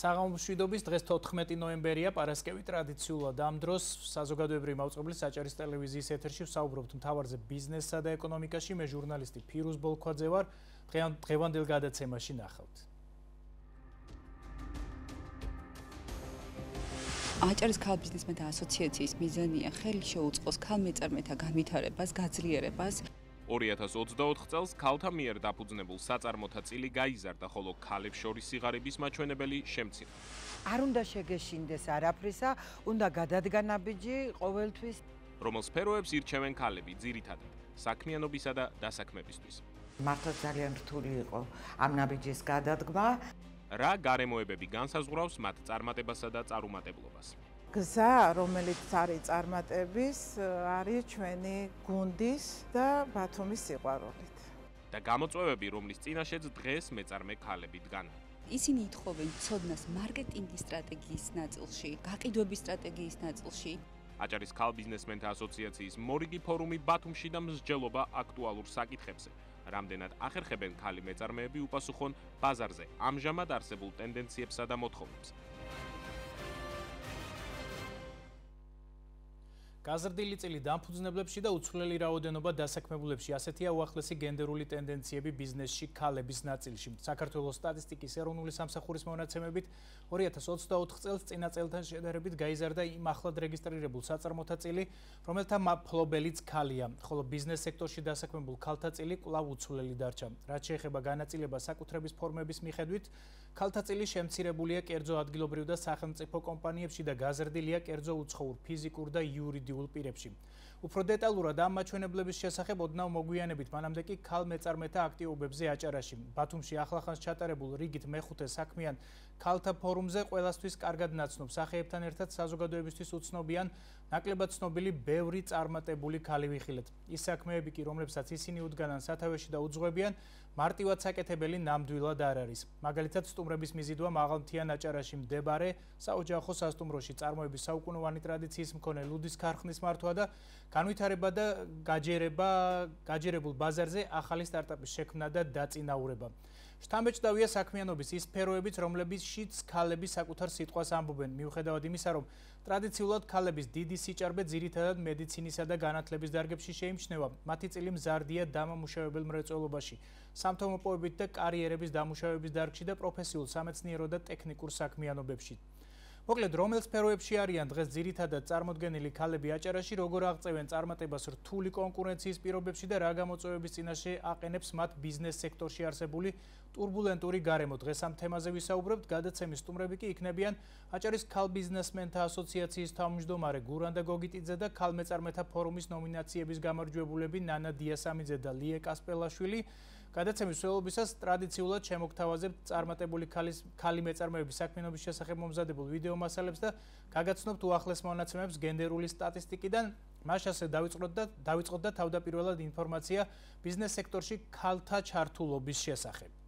საღამომშვიდობის დღეს 14 ნოემბერია, პარასკევი ტრადიციულად ამ დროს საზოგადოებრივი მაუწყებლის საჭარის ტელევიზიის ეთერში ვსაუბრობთ მთავარზე ბიზნესსა და ეკონომიკაში. მე ჟურნალისტი ფირუზ ბოლქვაძე ვარ. დღევანდელ გადაცემაში ნახავთ. აჭარის ქალბიზნესმენთა ასოციაციის მიზანია ხელი შეუწყოს ქალმეწარმეთა განვითარებას, გაძლიერებას. 2024 წელს ქალთა მიერ დაფუძნებულ საწარმოთა წილი გაიზარდა, ხოლო ქალებს შორის სიღარიბის მაჩვენებელი შემცირდა. არ უნდა შეგეშინდეს არაფრისა, უნდა გადადგანაბიჯი ყოველთვის. რომელ სფეროებს ირჩევენ ქალები ძირითადად საქმიანობისა და დასაქმებისთვის. მართლა ძალიან რთული იყო ამ ნაბიჯის გადადგმა. რა გარემოებები განსაზღვრავს მათ წარმატებასა და წარუმატებლობას? გზა, რომელიც არის წარმატების, არის ჩვენი გუნდის და ბათუმის სიყვარულით. და გამოწვევები, რომლის წინაშეც დღეს მეწარმე ქალები დგან. ისინი ითხოვენ ცოდნას მარკეტინგის სტრატეგიის ნაწილში, გაყიდვების სტრატეგიის ნაწილში. აჭარის ქალბიზნესმენთა ასოციაციის მორიგი ფორუმი ბათუმში და მსჯელობა აქტუალურ საკითხებზე. რამდენად ახერხებენ ქალი მეწარმეები უპასუხონ ბაზარზე ამჟამად არსებულ ტენდენციებსა და მოთხოვნებს. გაზრდილი წილი დამფუძნებლებში და უცვლელი რაოდენობა დასაქმებულებში, ასეთია უახლესი გენდერული ტენდენციები ბიზნესში ქალების ნაწილში. საქართველოს სტატისტიკის ეროვნული სამსახურის მონაცემებით 2024 წელს წინა წელთან შედარებით გაიზარდა იმ ახლად რეგისტრირებულ საწარმოთა წილი, რომელთა მფლობელიც ქალია, ხოლო ბიზნეს სექტორში დასაქმებულ ქალთა წილი კვლავ უცვლელი დარჩა. რაც შეეხება განაწილებას საკუთრების ფორმების მიხედვით, ქალთა წილი შემცირებულია კერძო ადგილობრივ და სახელმწიფო კომპანიებში და გაზრდილია კერძო უცხოურ ფიზიკურ და იურიდიულ პირებში. უფრო დეტალურად ამ მაჩვენებლების შესახებ ოდნავ მოგვიანებით, მანამდე კი ქალ მეწარმეთა აქტიობებზე აჭარაში. ბათუმში ახლახანს ჩატარებულ რიგით მეხუთე საქმიან ქალთა ფორუმზე ყველასთვის კარგად ნაცნობ სახეებთან ერთად საზოგადოებისთვის უცნობიან ნაკლებად ცნობილი ბევრი წარმატებული ქალი ვიხილეთ. ის საქმეები კი, რომლებსაც ისინი უდგანან სათავეში და უძღვებიან, მარტივად საკეთებელი ნამდვილად არ არის. მაგალითად, სტუმრების მიზიდვა მაღალმთიან აჭარაში მდებარე საოჯახო სასტუმროში წარმოების საუკუნოვანი ტრადიციის მქონე ლუდის ქარხნის მართვა და განვითარება და გაჯერებულ ბაზარზე ახალი სტარტაპის შექმნა და დაწინაურება. შთამბეჭდავია საქმიანობის ის სფეროებიც, რომლებშიც ქალები საკუთარ სიტყვას ამბობენ, მიუხედავად იმისა, რომ ტრადიციულად ქალების დიდი სიჭარბე ძირითადად მედიცინისა და განათლების დარგებში შეიმჩნევა. მათი წილი მზარდია დამამუშავებელ მრეწველობაში, სამთო-მოპოვებით და კარიერების დამუშავების დარგში და პროფესიულ სამეცნიერო და ტექნიკურ საქმიანობებში. მოკლედ, რომელ სფეროებში არიან დღეს ძირითადად წარმოდგენილი ქალები აჭარაში, როგორ აღწევენ წარმატებას რთული კონკურენციის პირობებში და რა გამოწვევების წინაშე აყენებს მათ ბიზნეს სექტორში არსებული ტურბულენტური გარემო. დღეს ამ თემაზე ვისაუბრებთ. გადაცემის სტუმრები კი იქნებიან აჭარის ქალბიზნესმენთა ასოციაციის თავმჯდომარე გურანდა გოგიტიძე და ქალმეწარმეთა ფორუმის ნომინაციების გამარჯვებულები ნანა დიასამიძე და ლიე კასპელაშვილი. გადაცემის მსვლელობისას ტრადიციულად შემოგთავაზებთ წარმატებული ქალი მეწარმეების საქმიანობის შესახებ მომზადებულ ვიდეო მასალებს და გაგაცნობთ უახლეს მონაცემებს გენდერული სტატისტიკიდან. მას ასე დავიწყოთ და თავდაპირველად ინფორმაცია ბიზნეს სექტორში ქალთა ჩართულობის შესახებ.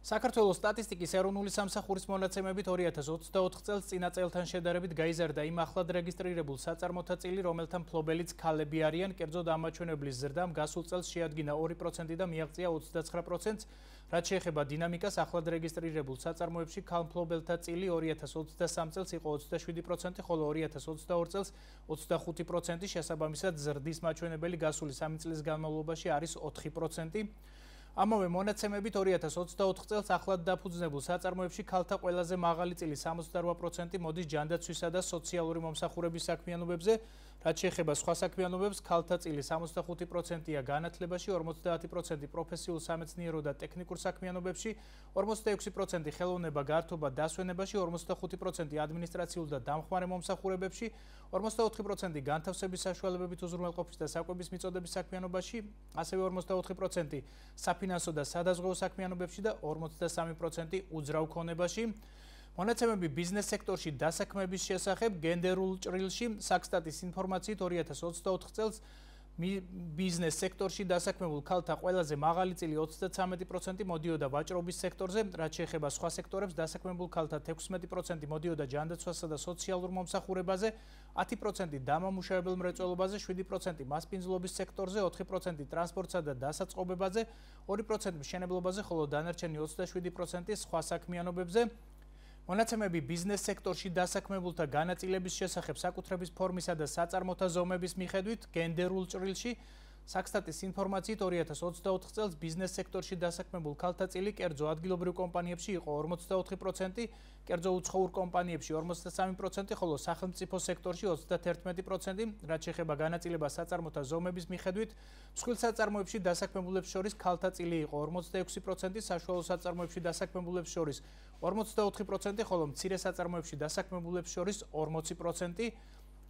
საქართველოს სტატისტიკის ეროვნული სამსახურის მონაცემებით 2024 წელს წინა წელთან შედარებით გაიზარდა იმ ახლად რეგისტრირებულ საწარმოთა წილი, რომელთა მფლობელიც ქალები არიან. კერძოდ ამ მაჩვენებლის ზრდამ გასულ წელს შეადგინა 2% და მიაღწია 29%. რაც შეეხება დინამიკას, ახლად რეგისტრირებულ საწარმოებში ქალმფლობელთა წილი 2023 წელს იყო 27%, ხოლო 2022 წელს 25%, შესაბამისად ზრდის მაჩვენებელი გასული 3 წლის განმავლობაში არის 4%. ამავე მონაცემებით 2024 წელს ახლად დაფუძნებულ საწარმოებში ქალთა ყველაზე მაღალი წილი 68% მოდის ჯანდაცვისა და სოციალური მომსახურების საქმიანობებზე. რაც შეეხება სხვა საქმიანობებს, ქალთა წილი 65%-ია განათლებაში, 50% პროფესიულ სამეცნიერო და ტექნიკურ საქმიანობებში, 46% ხელოვნება, გართობა, დასვენებაში, 45% ადმინისტრაციულ და დამხმარე მომსახურებებში, 44% განთავსების საშუალებებით უზრუნველყოფის და საკვების მიწოდების საქმიანობაში, ასევე 44% საფინანსო და სადაზღვევო საქმიანობებში და 43% უძრავ ქონებაში. მონაცემები ბიზნეს სექტორში დასაქმების შესახებ გენდერულ ჭრილში, საქსტატის ინფორმაციით 2024 წელს ბიზნეს სექტორში დასაქმებულ ქალთა ყველაზე მაღალი წილი 33% მოდიოდა ვაჭრობის სექტორზე, რაც შეეხება სხვა სექტორებს, დასაქმებულ ქალთა 16% მოდიოდა ჯანდაცვასა და სოციალურ მომსახურებაზე, 10% დამამუშავებელ მრეწველობაზე, 7% მასპინძლობის სექტორზე, 4% ტრანსპორტსა და დასაწყობებაზე, 2% მშენებლობაზე, ხოლო დანარჩენი 27% სხვა საქმიანობებზე. მონაცემები ბიზნეს სექტორში დასაქმებულთა განაწილების შესახებ საკუთრების ფორმისა და საწარმოთა ზომების მიხედვით გენდერულ ჭრილში საქსტატის ინფორმაციით 2024 წელს ბიზნეს სექტორში დასაქმებულ ქალთა წილი კერძო ადგილობრივ კომპანიებში იყო 44%, კერძო უცხოურ კომპანიებში 53%, ხოლო სახელმწიფო სექტორში 31%, რაც შეეხება განაწილებას საწარმოთა ზომების მიხედვით, მსხვილ საწარმოებში დასაქმებულებს შორის ქალთა წილი იყო 46%, საშუალო საწარმოებში დასაქმებულებს შორის 44%, ხოლო მცირე საწარმოებში დასაქმებულებს შორის 40%.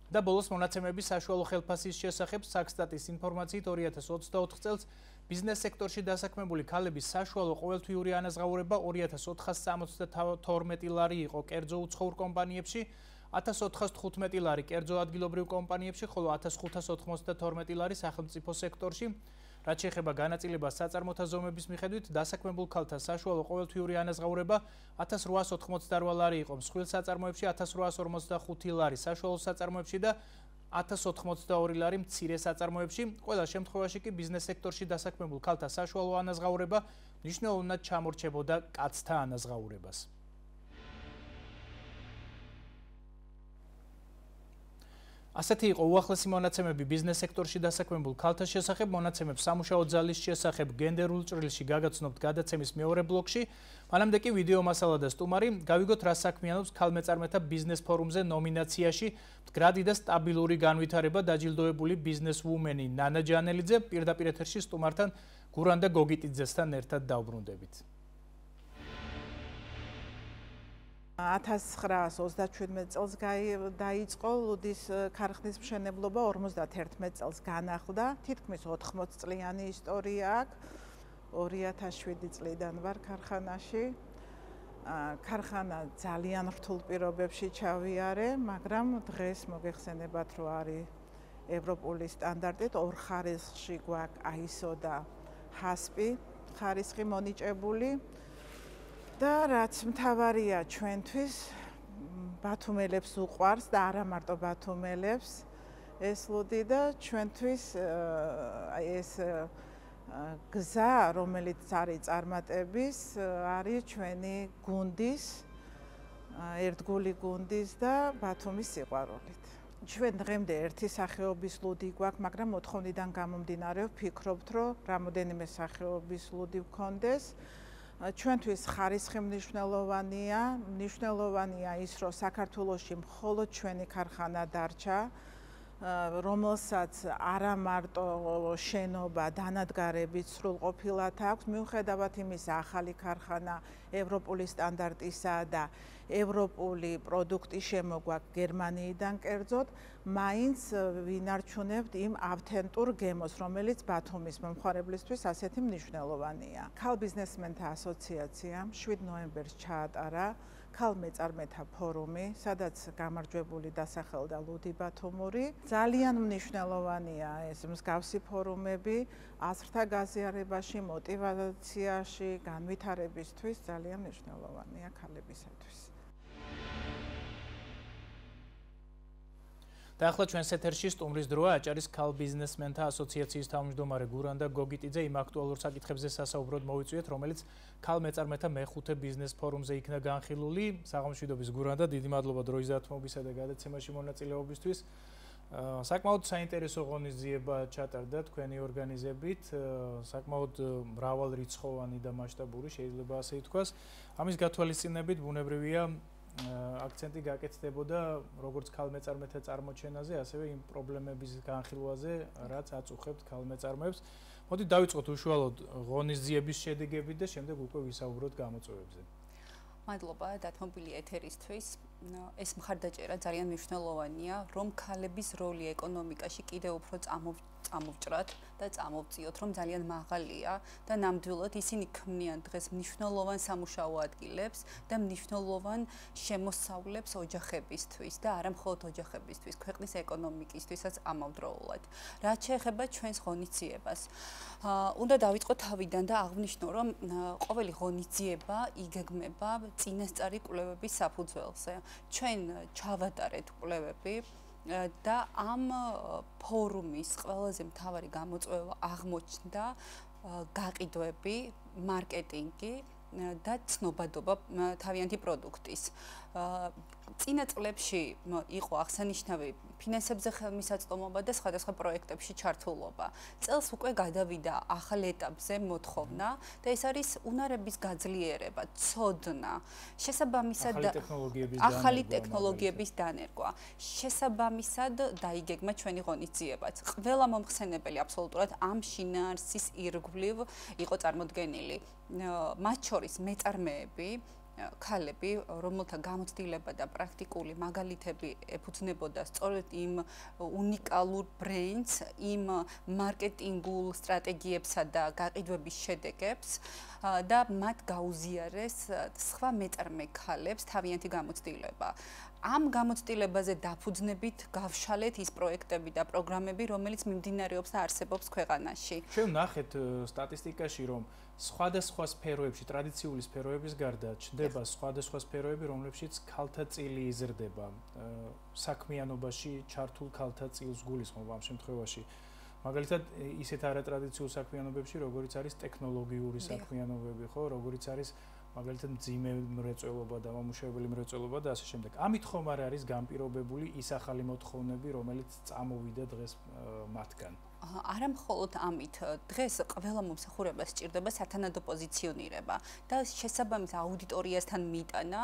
და ბოლოს მონაცემები საშუალო ხელფასის შესახებ საქსტატის ინფორმაციით 2024 წელს ბიზნეს სექტორში დასაქმებული ქალების საშუალო ყოველთვიური ანაზღაურება 2472 ლარი იყო კერძო უცხოურ კომპანიებში, 1415 ლარი კერძო ადგილობრივ კომპანიებში, ხოლო 1592 ლარი სახელმწიფო სექტორში. რაც შეეხება განაწილებას საწარმოთა ზომების მიხედვით, დასაქმებულ ქალთა საშუალო ყოველთვიური ანაზღაურება 1888 ლარი იყო მსხვილ საწარმოებში, 1845 ლარი საშუალო საწარმოებში და 1082 ლარი მცირე საწარმოებში. ყველა შემთხვევაში კი ბიზნეს სექტორში დასაქმებულ ქალთა საშუალო ანაზღაურება მნიშვნელოვნად ჩამორჩებოდა კაცთა ანაზღაურებას. ასეთი იყო უახლესი მონაცემები ბიზნეს სექტორში დასაქმებულ ქალთა შესახებ. მონაცემებს სამუშაო ძალის შესახებ გენდერულ ჭრილში გაგაცნობთ გადაცემის მეორე ბლოკში. მანამდე კი ვიდეო მასალა და სტუმარი გავიგოთ რა საქმიანობს ქალმეწარმეთა ბიზნეს ფორუმზე ნომინაციაში მდგრადი და სტაბილური განვითარება დაჯილდოებული ბიზნესვუმენი ნანა ჯანელიძე პირდაპირ ეთერში სტუმართან გურანდა გოგიტიძესთან ერთად დავბრუნდებით. 1937 წელს დაიწყო ლუდის ქარხნის მშენებლობა, 51 წელს განახლდა. თითქმის 80 წლიანი ისტორია აქვს. 2007 წლიდან ვარ ქარხანაში. ქარხანა ძალიან რთულ პირობებში ჩავიარე, მაგრამ დღეს მოგეხსენებათ, რომ არის ევროპული სტანდარტით, ორ ხარისხში გვაქვს ISO და HACCP ხარისხი მონიჭებული. და რაც მთავარია ჩვენთვის, ბათუმელებს უყვარს და არა მარტო ბათუმელებს ეს ლუდი და ჩვენთვის ეს გზა, რომელიც არის წარმატების, არის ჩვენი გუნდის, ერთგული გუნდის და ბათუმის სიყვარულით. ჩვენ დღემდე ერთი სახეობის ლუდი გვაქვს, მაგრამ მოთხოვნიდან გამომდინარე ვფიქრობთ, რომ რამოდენიმე სახეობის ლუდი ვქონდეს. ჩვენთვის ხარისხი მნიშვნელოვანია ის, რომ საქართველოში მხოლოდ ჩვენი ქარხანა დარჩა, რომელსაც არა მარტო შენობა, დანადგარებით სრულყოფილად აქვს, მიუხედავად იმისა, ახალი ქარხანა ევროპული სტანდარტისა და ევროპული პროდუქტი შემოგვაქვს გერმანიიდან კერძოდ, მაინც ვინარჩუნებთ იმ ავთენტურ გემოს, რომელიც ბათუმის მომხმარებლისთვის ასეთი მნიშვნელოვანია. ქალბიზნესმენთა ასოციაციამ 7 ნოემბერს ჩაატარა ქალმეწარმეთა ფორუმი, სადაც გამარჯვებული დასახელდა ლუდი ბათუმური. ძალიან მნიშვნელოვანია ეს მსგავსი ფორუმები აზრთა გაზიარებაში, მოტივაციაში, განვითარებისთვის ძალიან მნიშვნელოვანია ქალებისათვის. და ახლა ჩვენს ეთერში სტუმრის დროა აჭარის ქალბიზნესმენთა ასოციაციის თავმჯდომარე გურანდა გოგიტიძე იმ აქტუალურ საკითხებზე სასაუბროდ მოვიწვიეთ, რომელიც ქალმეწარმეთა მეხუთე ბიზნეს ფორუმზე იქნა განხილული. საღამოშვიდობის გურანდა, დიდი მადლობა დროის დათმობისა და გადაცემაში მონაწილეობისთვის. საკმაოდ საინტერესო ღონისძიება ჩატარდა თქვენი ორგანიზებით, საკმაოდ მრავალრიცხოვანი და მასშტაბური, შეიძლება ასე ითქვას. ამის გათვალისწინებით ბუნებრივია აქცენტი გაკეთდებოდა როგორც ქალმეწარმეთა წარმოჩენაზე, ასევე იმ პრობლემების განხილვაზე, რაც აწუხებთ ქალმეწარმეებს. მოდით დავიწყოთ უშუალოდ ღონისძიების შედეგებით და შემდეგ უკვე ვისაუბროთ გამოწვევებზე. მადლობა დათმობილი ეთერისთვის. ეს მხარდაჭერა ძალიან მნიშვნელოვანია, რომ ქალების როლი ეკონომიკაში კიდევ უფრო წამოვჭრათ და წამოვწიოთ, რომ ძალიან მაღალია და ნამდვილად ისინი ქმნიან დღეს მნიშვნელოვან სამუშაო ადგილებს და მნიშვნელოვან შემოსავლებს ოჯახებისთვის და არა მხოლოდ ოჯახებისთვის, ქვეყნის ეკონომიკისთვისაც ამავდროულად. რაც შეეხება ჩვენს ღონისძიებას, უნდა დავიწყოთ თავიდან და აღვნიშნო, რომ ყოველი ღონისძიება იგეგმება წინასწარი კვლევების საფუძველზე. ჩვენ ჩავატარეთ კვლევები და ამ ფორუმის ყველაზე მთავარი გამოწვევა აღმოჩნდა გაყიდვები, მარკეტინგი და ცნობადობა თავიანთი პროდუქტის. წინა წლებში იყო აღსანიშნავი ფინანსებზე ხელმისაწვდომობა და სხვადასხვა პროექტებში ჩართულობა. წელს უკვე გადავიდა ახალ ეტაპზე მოთხოვნა და ეს არის უნარების გაძლიერება, ცოდნა, შესაბამისად ახალი ტექნოლოგიების დანერგვა. შესაბამისად დაიგეგმა ჩვენი ღონისძიებაც. ყველა მომხსენებელი აბსოლუტურად ამ შინაარსის ირგვლივ იყო წარმოდგენილი. მათ შორის მეწარმეები, ქალები, რომელთა გამოცდილება და პრაქტიკული მაგალითები ეფუძნებოდა სწორედ იმ უნიკალურ ბრენდს, იმ მარკეტინგულ სტრატეგიებსა და გაყიდვების შედეგებს და მათ გაუზიარეს სხვა მეწარმე ქალებს თავიანთი გამოცდილება. ამ გამოცდილებაზე დაფუძნებით გავშალეთ ის პროექტები და პროგრამები, რომელიც მიმდინარეობს და არსებობს ქვეყანაში. ჩვენ ვნახეთ სტატისტიკაში, რომ სხვადასხვა სფეროებში, ტრადიციული სფეროების გარდა ჩნდება სხვადასხვა სფეროები, რომლებშიც ქალთა წილი იზრდება. საქმიანობაში ჩართულ ქალთა წილს გულისხმობ ამ შემთხვევაში. მაგალითად, ისეთ არატრადიციულ საქმიანობებში, როგორიც არის ტექნოლოგიური საქმიანობები, ხო, როგორიც არის მაგალითად მძიმე მრეწველობა და მომუშავებელი მრეწველობა და ასე შემდეგ. ამით ხომ არ არის განპირობებული ის ახალი მოთხოვნები, რომელიც წამოვიდა დღეს მათგან? არა მხოლოდ ამით, დღეს ყველა მომსახურებას სჭირდება სათანადო პოზიციონირება და შესაბამის აუდიტორიასთან მიტანა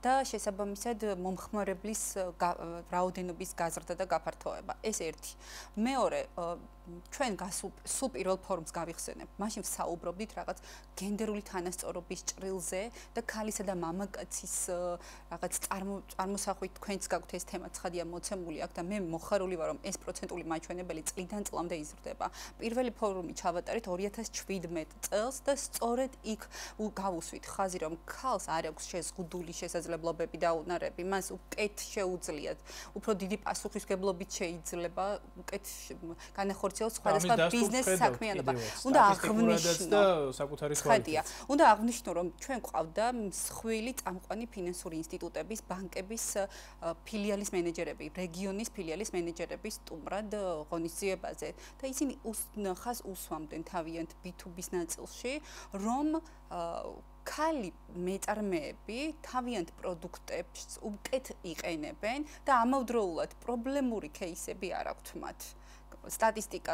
და შესაბამისად მომხმარებლის რაოდენობის გაზრდა და გაფართოება. ეს ერთი. მეორე, ჩვენ სულ პირველ ფორუმს გავიხსენებ. მაშინ საუბრობდით რაღაც გენდერული თანასწორობის ჭრილზე და ქალისა და მამაკაცის რაღაც წარმოსახვით თქვენც გაქვთ ეს თემა ცხადია მოცემული აქ და მე მოხარული ვარ რომ ეს პროცენტული მაჩვენებელი წლიდან წლამდე იზრდება. პირველი ფორუმი ჩავატარეთ 2017 წელს და სწორედ იქ გავუსვით ხაზი რომ ქალს არ აქვს შეზღუდული შესაძლებლობები და უნარები, მას უკეთ შეუძლიათ, უფრო დიდი პასუხისმგებლობით შეიძლება უკეთ განახორციელოს სხვადასხვა ბიზნეს საქმიანობა. უნდა აღვნიშნო უნდა აღვნიშნო რომ ჩვენ გვყავდა მსხვილი წამყვანი ფინანსური ინსტიტუტების, ბანკების ფილიალის მენეჯერები, რეგიონის ფილიალის მენეჯერები სტუმრად ღონისძიებაზე და ისინი ხაზს უსვამდნენ თავიანთ B2B-ს ნაწილში, რომ ქალი მეწარმეები თავიანთ პროდუქტებს უკეთ იყენებენ და ამავდროულად პრობლემური кейსები არ აქვთ მათ. სტატისტიკა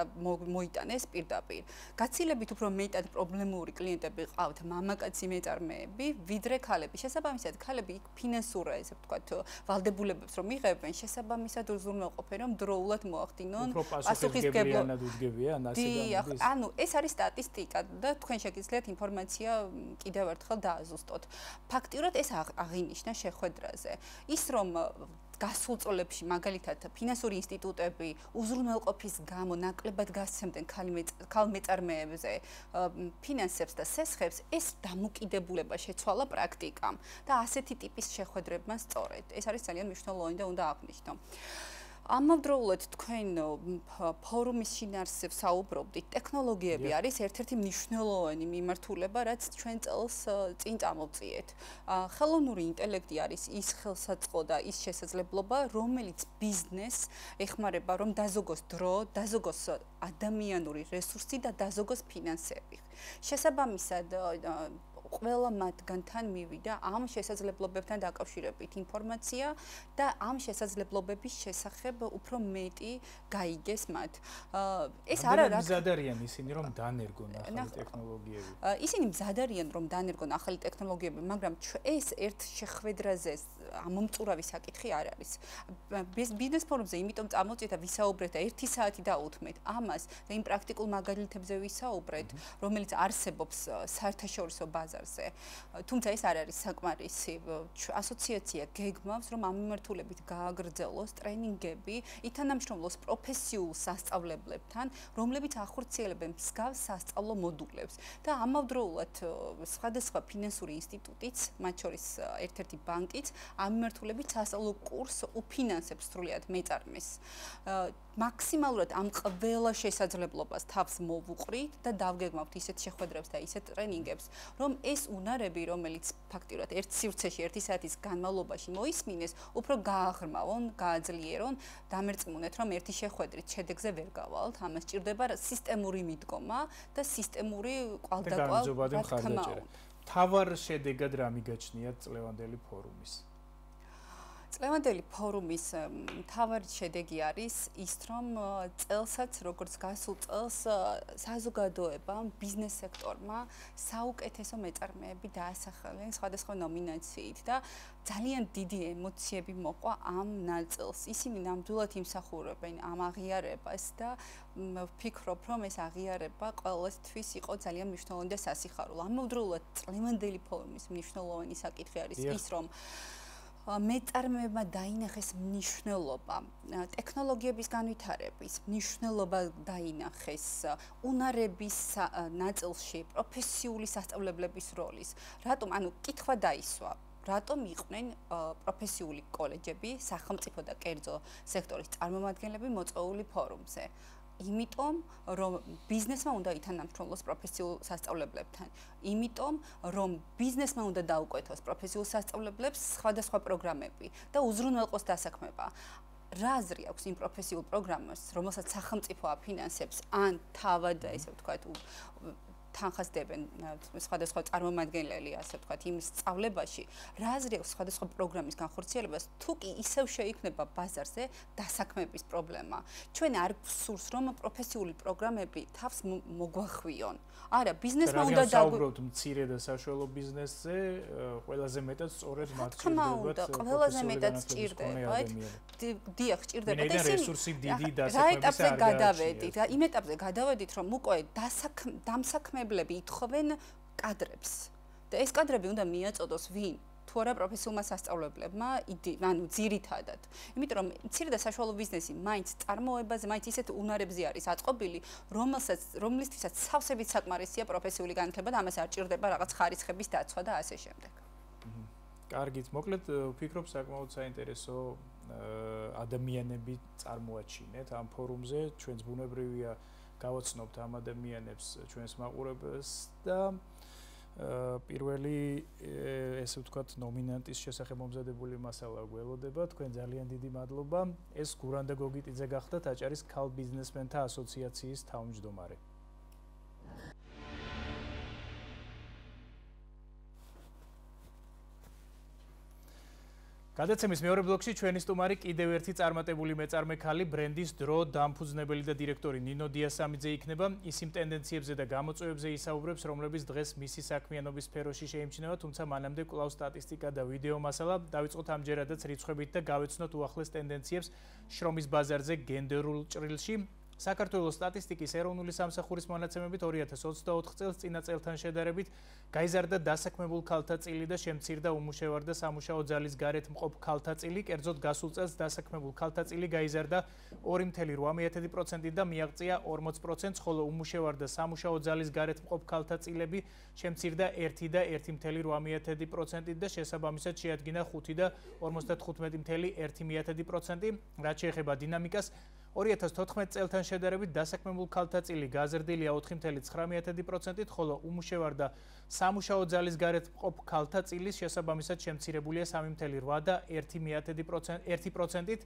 მოიტანეს პირდაპირ. გაცილებით უფრო მეტად პრობლემური კლიენტები ყავთ მამაკაცი მეწარმეები, ვიდრე ქალები. შესაბამისად, ქალები ფინანსურ, ესე ვთქვათ, ვალდებულებებს რომ იღებენ, შესაბამისად უზრუნველყოფენ, რომ დროულად მოახდინონ პასუხისმგებლიანად უდგებიან ასე და ანუ ეს არის სტატისტიკა და თქვენ შეგიძლიათ ინფორმაცია კიდევ ერთხელ დააზუსტოთ. ფაქტიურად ეს აღინიშნა შეხვედრაზე. ის რომ გასულ წლებში მაგალითად ფინანსური ინსტიტუტები უზრუნველყოფის გამო ნაკლებად გასცემდნენ ქალ მეწარმეებზე ფინანსებს და სესხებს, ეს დამოკიდებულება შეცვალა პრაქტიკამ და ასეთი ტიპის შეხვედრებმა სწორედ. ეს არის ძალიან მნიშვნელოვანი და უნდა აღვნიშნო. ამავდროულად თქვენ ფორუმის შინაარსზე საუბრობდით, ტექნოლოგიები არის ერთ-ერთი მნიშვნელოვანი მიმართულება, რაც ჩვენ წელს წინ წამოვწიეთ. ხელოვნური ინტელექტი არის ის ხელსაწყო და ის შესაძლებლობა, რომელიც ბიზნესს ეხმარება, რომ დაზოგოს დრო, დაზოგოს ადამიანური რესურსი და დაზოგოს ფინანსები. შესაბამისად, ყველა მათგანთან მივიდა ამ შესაძლებლობებთან დაკავშირებით ინფორმაცია და ამ შესაძლებლობების შესახებ უფრო მეტი გაიგეს მათ. ეს არა რა მზად არიან ისინი რომ დანერგონ ახალი ტექნოლოგიები. ისინი მზად არიან რომ დანერგონ ახალი ტექნოლოგიები, მაგრამ ეს ერთ შეხვედრაზე ამომწურავი საკითხი არ არის. ბიზნეს ფორუმზე იმიტომ წამოვწიეთ და ვისაუბრეთ და 1 საათი დაუთმეთ ამას და იმ პრაქტიკულ მაგალითებზე ვისაუბრეთ, რომელიც არსებობს საერთაშორისო ბაზარზე. ბაზარზე. თუმცა ეს არ არის საკმარისი. ასოციაცია გეგმავს, რომ ამ მიმართულებით გააგრძელოს ტრენინგები, ითანამშრომლოს პროფესიულ სასწავლებლებთან, რომლებიც ახორციელებენ მსგავს სასწავლო მოდულებს და ამავდროულად სხვადასხვა ფინანსური ინსტიტუტიც, მათ შორის ერთ-ერთი ბანკიც ამ მიმართულებით სასწავლო კურსს უფინანსებს სრულიად მეწარმეს. მაქსიმალურად ამ ყველა შესაძლებლობას თავს მოვუყრით და დავგეგმავთ ისეთ შეხვედრებს და ისეთ ტრენინგებს, რომ ეს უნარები, რომელიც ფაქტიურად ერთ სივრცეში, ერთი საათის განმავლობაში მოისმინეს, უფრო გააღრმავონ, გააძლიერონ, დამერწმუნეთ, რომ ერთი შეხვედრით შედეგზე ვერ გავალთ, ამას ჭირდება სისტემური მიდგომა და სისტემური კვალდაკვალ თქმა. თავარ შედეგად რა მიგაჩნიათ წლევანდელი ფორუმის? წლევანდელი ფორუმის მთავარი შედეგი არის ის, რომ წელსაც, როგორც გასულ წელს, საზოგადოებამ, ბიზნეს სექტორმა საუკეთესო მეწარმეები დაასახელენ სხვადასხვა ნომინაციით და ძალიან დიდი ემოციები მოყვა ამ ნაწილს. ისინი ნამდვილად იმსახურებენ ამ აღიარებას და ვფიქრობ, რომ ეს აღიარება ყველასთვის იყო ძალიან მნიშვნელოვანი და სასიხარულო. ამავდროულად წლევანდელი ფორუმის მნიშვნელოვანი საკითხი არის ის, რომ მეწარმეებმა დაინახეს მნიშვნელობა, ტექნოლოგიების განვითარების მნიშვნელობა დაინახეს, უნარების ნაწილში პროფესიული სასწავლებლების როლის. რატომ? კითხვა დაისვა. რატომ იყვნენ პროფესიული კოლეჯები, სახელმწიფო და კერძო სექტორის წარმომადგენლები მოწვეული ფორუმზე? იმიტომ, რომ ბიზნესმა უნდა ითანამშრომლოს პროფესიულ სასწავლებლებთან. იმიტომ, რომ ბიზნესმა უნდა დაუკვეთოს პროფესიულ სასწავლებლებს სხვადასხვა პროგრამები და უზრუნველყოს დასაქმება. რა აზრი აქვს იმ პროფესიულ პროგრამას, რომელსაც სახელმწიფო აფინანსებს, ან თავად, ესე ვთქვათ, თანხასდებენ სხვადასხვა წარმომადგენლები, ასე ვთქვათ, იმ სწავლებაში, რა აზრი აქვს სხვადასხვა პროგრამის განხორციელებას, თუ კი ისევ შეიქმნება ბაზარზე დასაქმების პრობლემა. ჩვენ არ გვსურს, რომ პროფესიული პროგრამები თავს მოგვახვიონ. არა, ბიზნესმა უნდა დაგვიწყოთ მცირე და საშუალო ბიზნესზე, ყველაზე მეტად სწორედ მათ ჭირდებათ. ყველაზე მეტად ჭირდებათ. დიახ, ჭირდებათ. ეს რესურსი დიდი დასაქმების რა ეტაპზე გადავედით? იმ ეტაპზე გადავედით, რომ უკვე დამსაქმებლები ითხოვენ კადრებს. და ეს კადრები უნდა მიაწოდოს ვინ? თუ არა პროფესიულმა სასწავლებლებმა, ანუ ძირითადად. იმიტომ რომ მცირე და საშუალო ბიზნესი მაინც წარმოებაზე, მაინც ისეთ უნარებზე არის აწყობილი, რომლისთვისაც სავსებით საკმარისია პროფესიული განათლება და ამას არ ჭირდება რაღაც ხარისხების დაცვა და ასე შემდეგ. კარგით, მოკლედ ვფიქრობ საკმაოდ საინტერესო ადამიანები წარმოაჩინეთ ამ ფორუმზე. ჩვენს ბუნებრივია გავაცნობთ ამ ადამიანებს ჩვენს მაყურებელს და პირველი ესე ვთქვათ ნომინანტის შესახებ მომზადებული მასალა გველოდება. თქვენ ძალიან დიდი მადლობა. ეს გურანდა გოგიტიძე გახდათ აჭარის ქალ ბიზნესმენთა ასოციაციის თავმჯდომარე. გადაცემის მეორე ბლოკში ჩვენი სტუმარი კიდევ ერთი წარმატებული მეწარმე ქალი ბრენდის დრო დამფუძნებელი და დირექტორი ნინო დიასამიძე იქნება. ის იმ ტენდენციებზე და გამოწვევებზე ისაუბრებს, რომლებიც დღეს მისი საქმიანობის სფეროში შეიმჩნევა, თუმცა მანამდე კვლავ სტატისტიკა და ვიდეო მასალა დავიწყოთ ამჯერადაც რიცხვებით და გავეცნოთ უახლეს ტენდენციებს შრომის ბაზარზე გენდერულ ჭრილში. საქართველოს სტატისტიკის ეროვნული სამსახურის მონაცემებით 2024 წელს წინა წელთან შედარებით გაიზარდა დასაქმებულ ქალთა წილი და შემცირდა უმუშევარ და სამუშაო ძალის გარეთ მყოფ ქალთა წილი. კერძოდ გასულ წელს დასაქმებულ ქალთა წილი გაიზარდა 2.8%-ით და მიაღწია 40%, ხოლო უმუშევარ და სამუშაო ძალის გარეთ მყოფ ქალთა წილები შემცირდა 1.8%-ით და შესაბამისად შეადგინა 5 და 55.1%. რაც შეეხება დინამიკას, 2014 წელთან შედარებით დასაქმებულ ქალთა წილი გაზრდილია 4.9%-ით, ხოლო უმუშევარ და სამუშაო ძალის გარეთ მყოფ ქალთა წილის შესაბამისად შემცირებულია 3.8 და 1%-ით.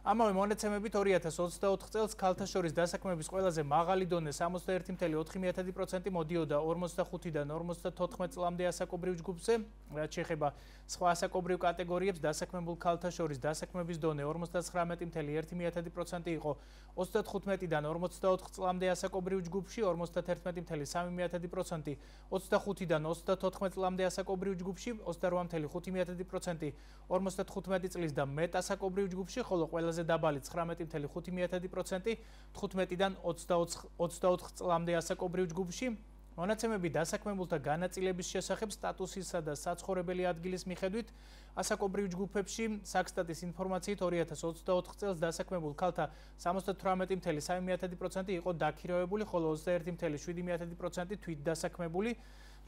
ამავე მონაცემებით 2024 წელს ქალთა შორის დასაქმების ყველაზე მაღალი დონე 61.4% მოდიოდა 45-დან 54 წლამდე ასაკობრივ ჯგუფზე. რაც შეეხება სხვა ასაკობრივ კატეგორიებს, დასაქმებულ ქალთა შორის დასაქმების დონე 59.1% იყო 35-დან 44 წლამდე ასაკობრივ ჯგუფში, 51.3%, 25-დან 34 წლამდე ასაკობრივ ჯგუფში, 28.5% 55 წლის და მეტ ასაკობრივ ჯგუფში, ხოლო ყველაზე დაბალი 19.5%, 15-დან 24 წლამდე ასაკობრივ ჯგუფში, მონაცემები დასაქმებულთა განაწილების შესახებ სტატუსისა და საცხოვრებელი ადგილის მიხედვით ასაკობრივ ჯგუფებში საქსტატის ინფორმაციით 2024 წელს დასაქმებულ ქალთა 78.3% იყო დაქირავებული, ხოლო 21.7% თვით დასაქმებული.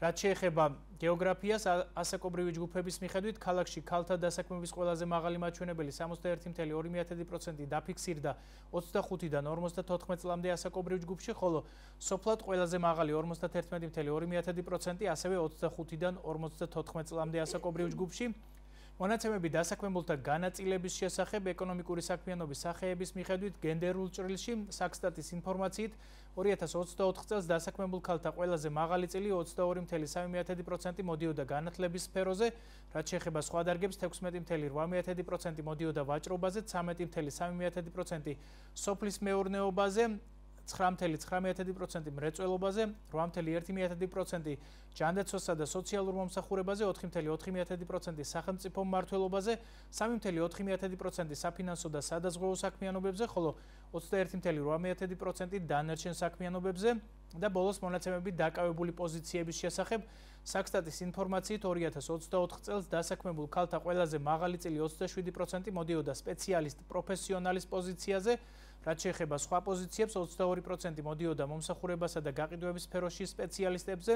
რაც შეეხება გეოგრაფიას, ასაკობრივი ჯგუფების მიხედვით ქალაქში ქალთა დასაქმების ყველაზე მაღალი მაჩვენებელი 61.2% დაფიქსირდა 25-დან 54 წლამდე ასაკობრივ ჯგუფში, ხოლო სოფლად ყველაზე მაღალი 51.2%, ასევე 25-დან 54 წლამდე ასაკობრივ ჯგუფში. მონაცემები დასაქმებულთა განაწილების შესახებ ეკონომიკური საქმიანობის სახეების მიხედვით გენდერულ ჭრილში საქსტატის ინფორმაციით 2024 წელს დასაქმებულ ქალთა ყველაზე მაღალი წილი 22.3% მოდიოდა განათლების სფეროზე, რაც შეეხება სხვა დარგებს 16.8% მოდიოდა ვაჭრობაზე, 13.3% სოფლის მეურნეობაზე, 9.9% მრეწველობაზე, 8.1% ჯანდაცვასა და სოციალურ მომსახურებაზე, 4.4% სახელმწიფო მმართველობაზე, 3.4% საფინანსო და სადაზღვევო საქმიანობებზე, ხოლო 21.8% დანარჩენ საქმიანობებზე და ბოლოს მონაცემები დაკავებული პოზიციების შესახებ საქსტატის ინფორმაციით 2024 წელს დასაქმებულ ქალთა ყველაზე მაღალი წილი 27% მოდიოდა სპეციალისტ პროფესიონალის პოზიციაზე, რაც შეეხება სხვა პოზიციებს 22% მოდიოდა მომსახურებასა და გაყიდვების სფეროში სპეციალისტებზე,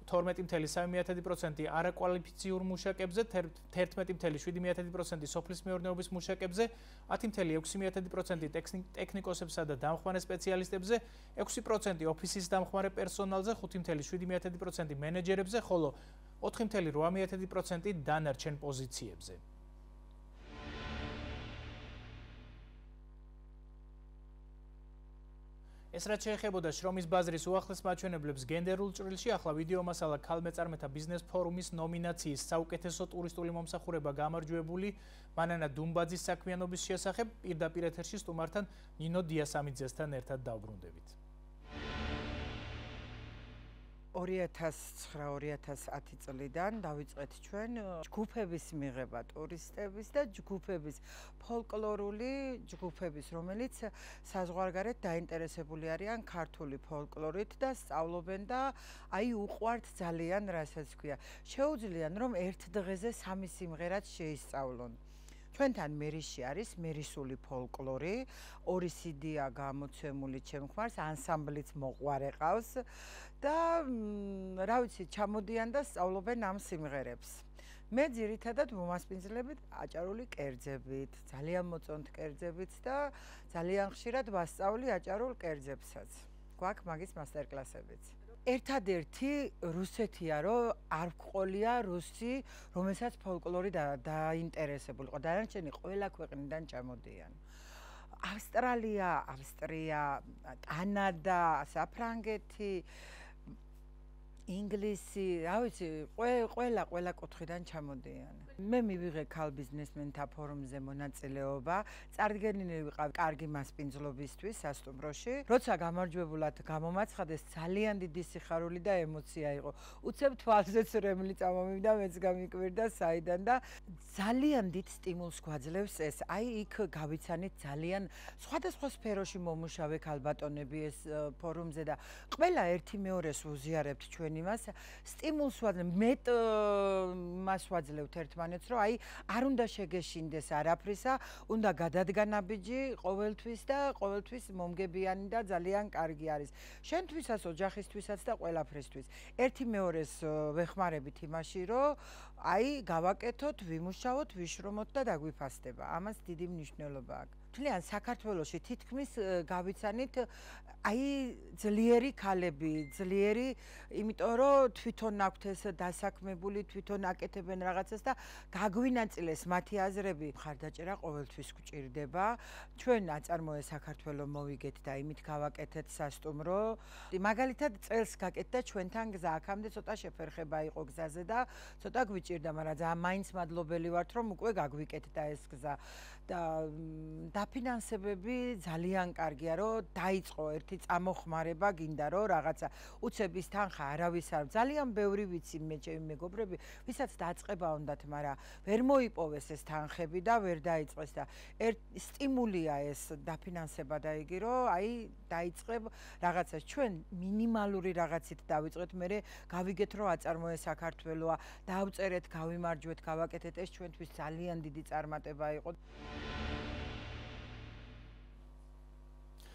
12.3% არაკვალიფიციურ მუშაკებზე, 11.7% სოფლის მეურნეობის მუშაკებზე, 10.6% ტექნიკოსებსა და დამხმარე სპეციალისტებზე, 6% ოფისის დამხმარე პერსონალზე, 5.7% მენეჯერებზე, ხოლო 4.8% დანარჩენ პოზიციებზე. ეს რაც შეეხებოდა შრომის ბაზრის უახლეს მაჩვენებლებს გენდერულ ჭრილში, ახლა ვიდეო მასალა ქალმეწარმეთა ბიზნეს ფორუმის ნომინაციის საუკეთესო ტურისტული მომსახურება გამარჯვებული მანანა დუმბაძის საქმიანობის შესახებ პირდაპირ ეთერში სტუმართან ნინო დიასამიძესთან ერთად დავბრუნდებით. 2009-2010 წლიდან დავიწყეთ ჩვენ ჯგუფების მიღება ტურისტების და ჯგუფების ფოლკლორული ჯგუფების, რომელიც საზღვარგარეთ დაინტერესებული არიან ქართული ფოლკლორით და სწავლობენ და უყვართ ძალიან, რასაც ქვია. შეუძლიათ რომ ერთ დღეზე 3 სიმღერაც შეისწავლონ. ჩვენთან მერიში არის მერისული ფოლკლორი, 2 CD-ა გამოცემული ჩემს ანსამბლიც მოყვარე ყავს და რა ვიცი, ჩამოდიან და სწავლობენ ამ სიმღერებს. მე ძირითადად მომასპინძლებით აჭარული კერძებით, ძალიან მოწონთ კერძებით და ძალიან ხშირად ვასწავლი აჭარულ კერძებსაც. გვაქვს მაგის მასტერკლასებიც. ერთადერთი რუსეთია, რომ არ ვყოლია რუსი, რომელსაც ფოლკლორი დაინტერესებული იყო. დანარჩენი ყველა ქვეყნიდან ჩამოდიან. ავსტრალია, ავსტრია, კანადა, საფრანგეთი, ინგლისი, რა ვიცი, ყველა კუთხიდან ჩამოდიან. მე მივიღე ქალ ბიზნესმენთა ფორუმზე მონაწილეობა, წარდგენილი ვიყავ კარგი მასპინძლობისთვის სასტუმროში. როცა გამარჯვებულად გამომაცხადეს, ძალიან დიდი სიხარული და ემოცია იყო. უცებ თვალზეც რემლი წამომივიდა, მეც გამიკვირდა საიდან და ძალიან დიდ სტიმულს გვაძლევს ეს. იქ გავიცანით ძალიან სხვადასხვა სფეროში მომუშავე ქალბატონები ეს ფორუმზე და ყველა ერთი მეორეს უზიარებთ ჩვენ იმას სტიმულს ვაძლევთ, მეტ მას ვაძლევთ ერთმანეთს, რომ არ უნდა შეგეშინდეს არაფრისა, უნდა გადადგანაბიჯი ყოველთვის და ყოველთვის მომგებიანი და ძალიან კარგი არის. შენთვისაც, ოჯახისთვისაც და ყველაფრისთვის. ერთი მეორეს ვეხმარებით იმაში, რომ გავაკეთოთ, ვიმუშაოთ, ვიშრომოთ და დაგვიფასდება. ამას დიდი მნიშვნელობა აქვს. თლიან საქართველოში თითქმის გავიცანით ძლიერი ქალები, ძლიერი, იმიტომ რომ თვითონ აქვთ ეს დასაქმებული, თვითონ აკეთებენ რაღაცას და გაგვინაწილეს მათი აზრები. მხარდაჭერა ყოველთვის გვჭირდება. ჩვენ აწარმოე საქართველო მოვიგეთ და იმით გავაკეთეთ სასტუმრო. მაგალითად წელს გაკეთდა ჩვენთან გზა, აქამდე ცოტა შეფერხება იყო გზაზე და ცოტა გვიჭირდა მჭირდა, მაგრამ ძალიან მაინც მადლობელი ვართ, რომ უკვე გაგვიკეთდა ეს გზა და დაფინანსებები ძალიან კარგია, რომ დაიწყო ერთი წამოხმარება, გინდა რომ რაღაცა უცების თანხა არავის არ ძალიან ბევრი ვიცი მე ჩემი მეგობრები, ვისაც დაწყება უნდათ, მაგრამ ვერ მოიპოვეს ეს თანხები და ვერ დაიწყეს და სტიმულია ეს დაფინანსება და იგი რომ აი დაიწყებ რაღაცას ჩვენ მინიმალური რაღაცით დავიწყეთ, მერე გავიგეთ რომ აწარმოე საქართველოა, დავწერეთ, გავიმარჯვეთ, გავაკეთეთ, ეს ჩვენთვის ძალიან დიდი წარმატება იყო.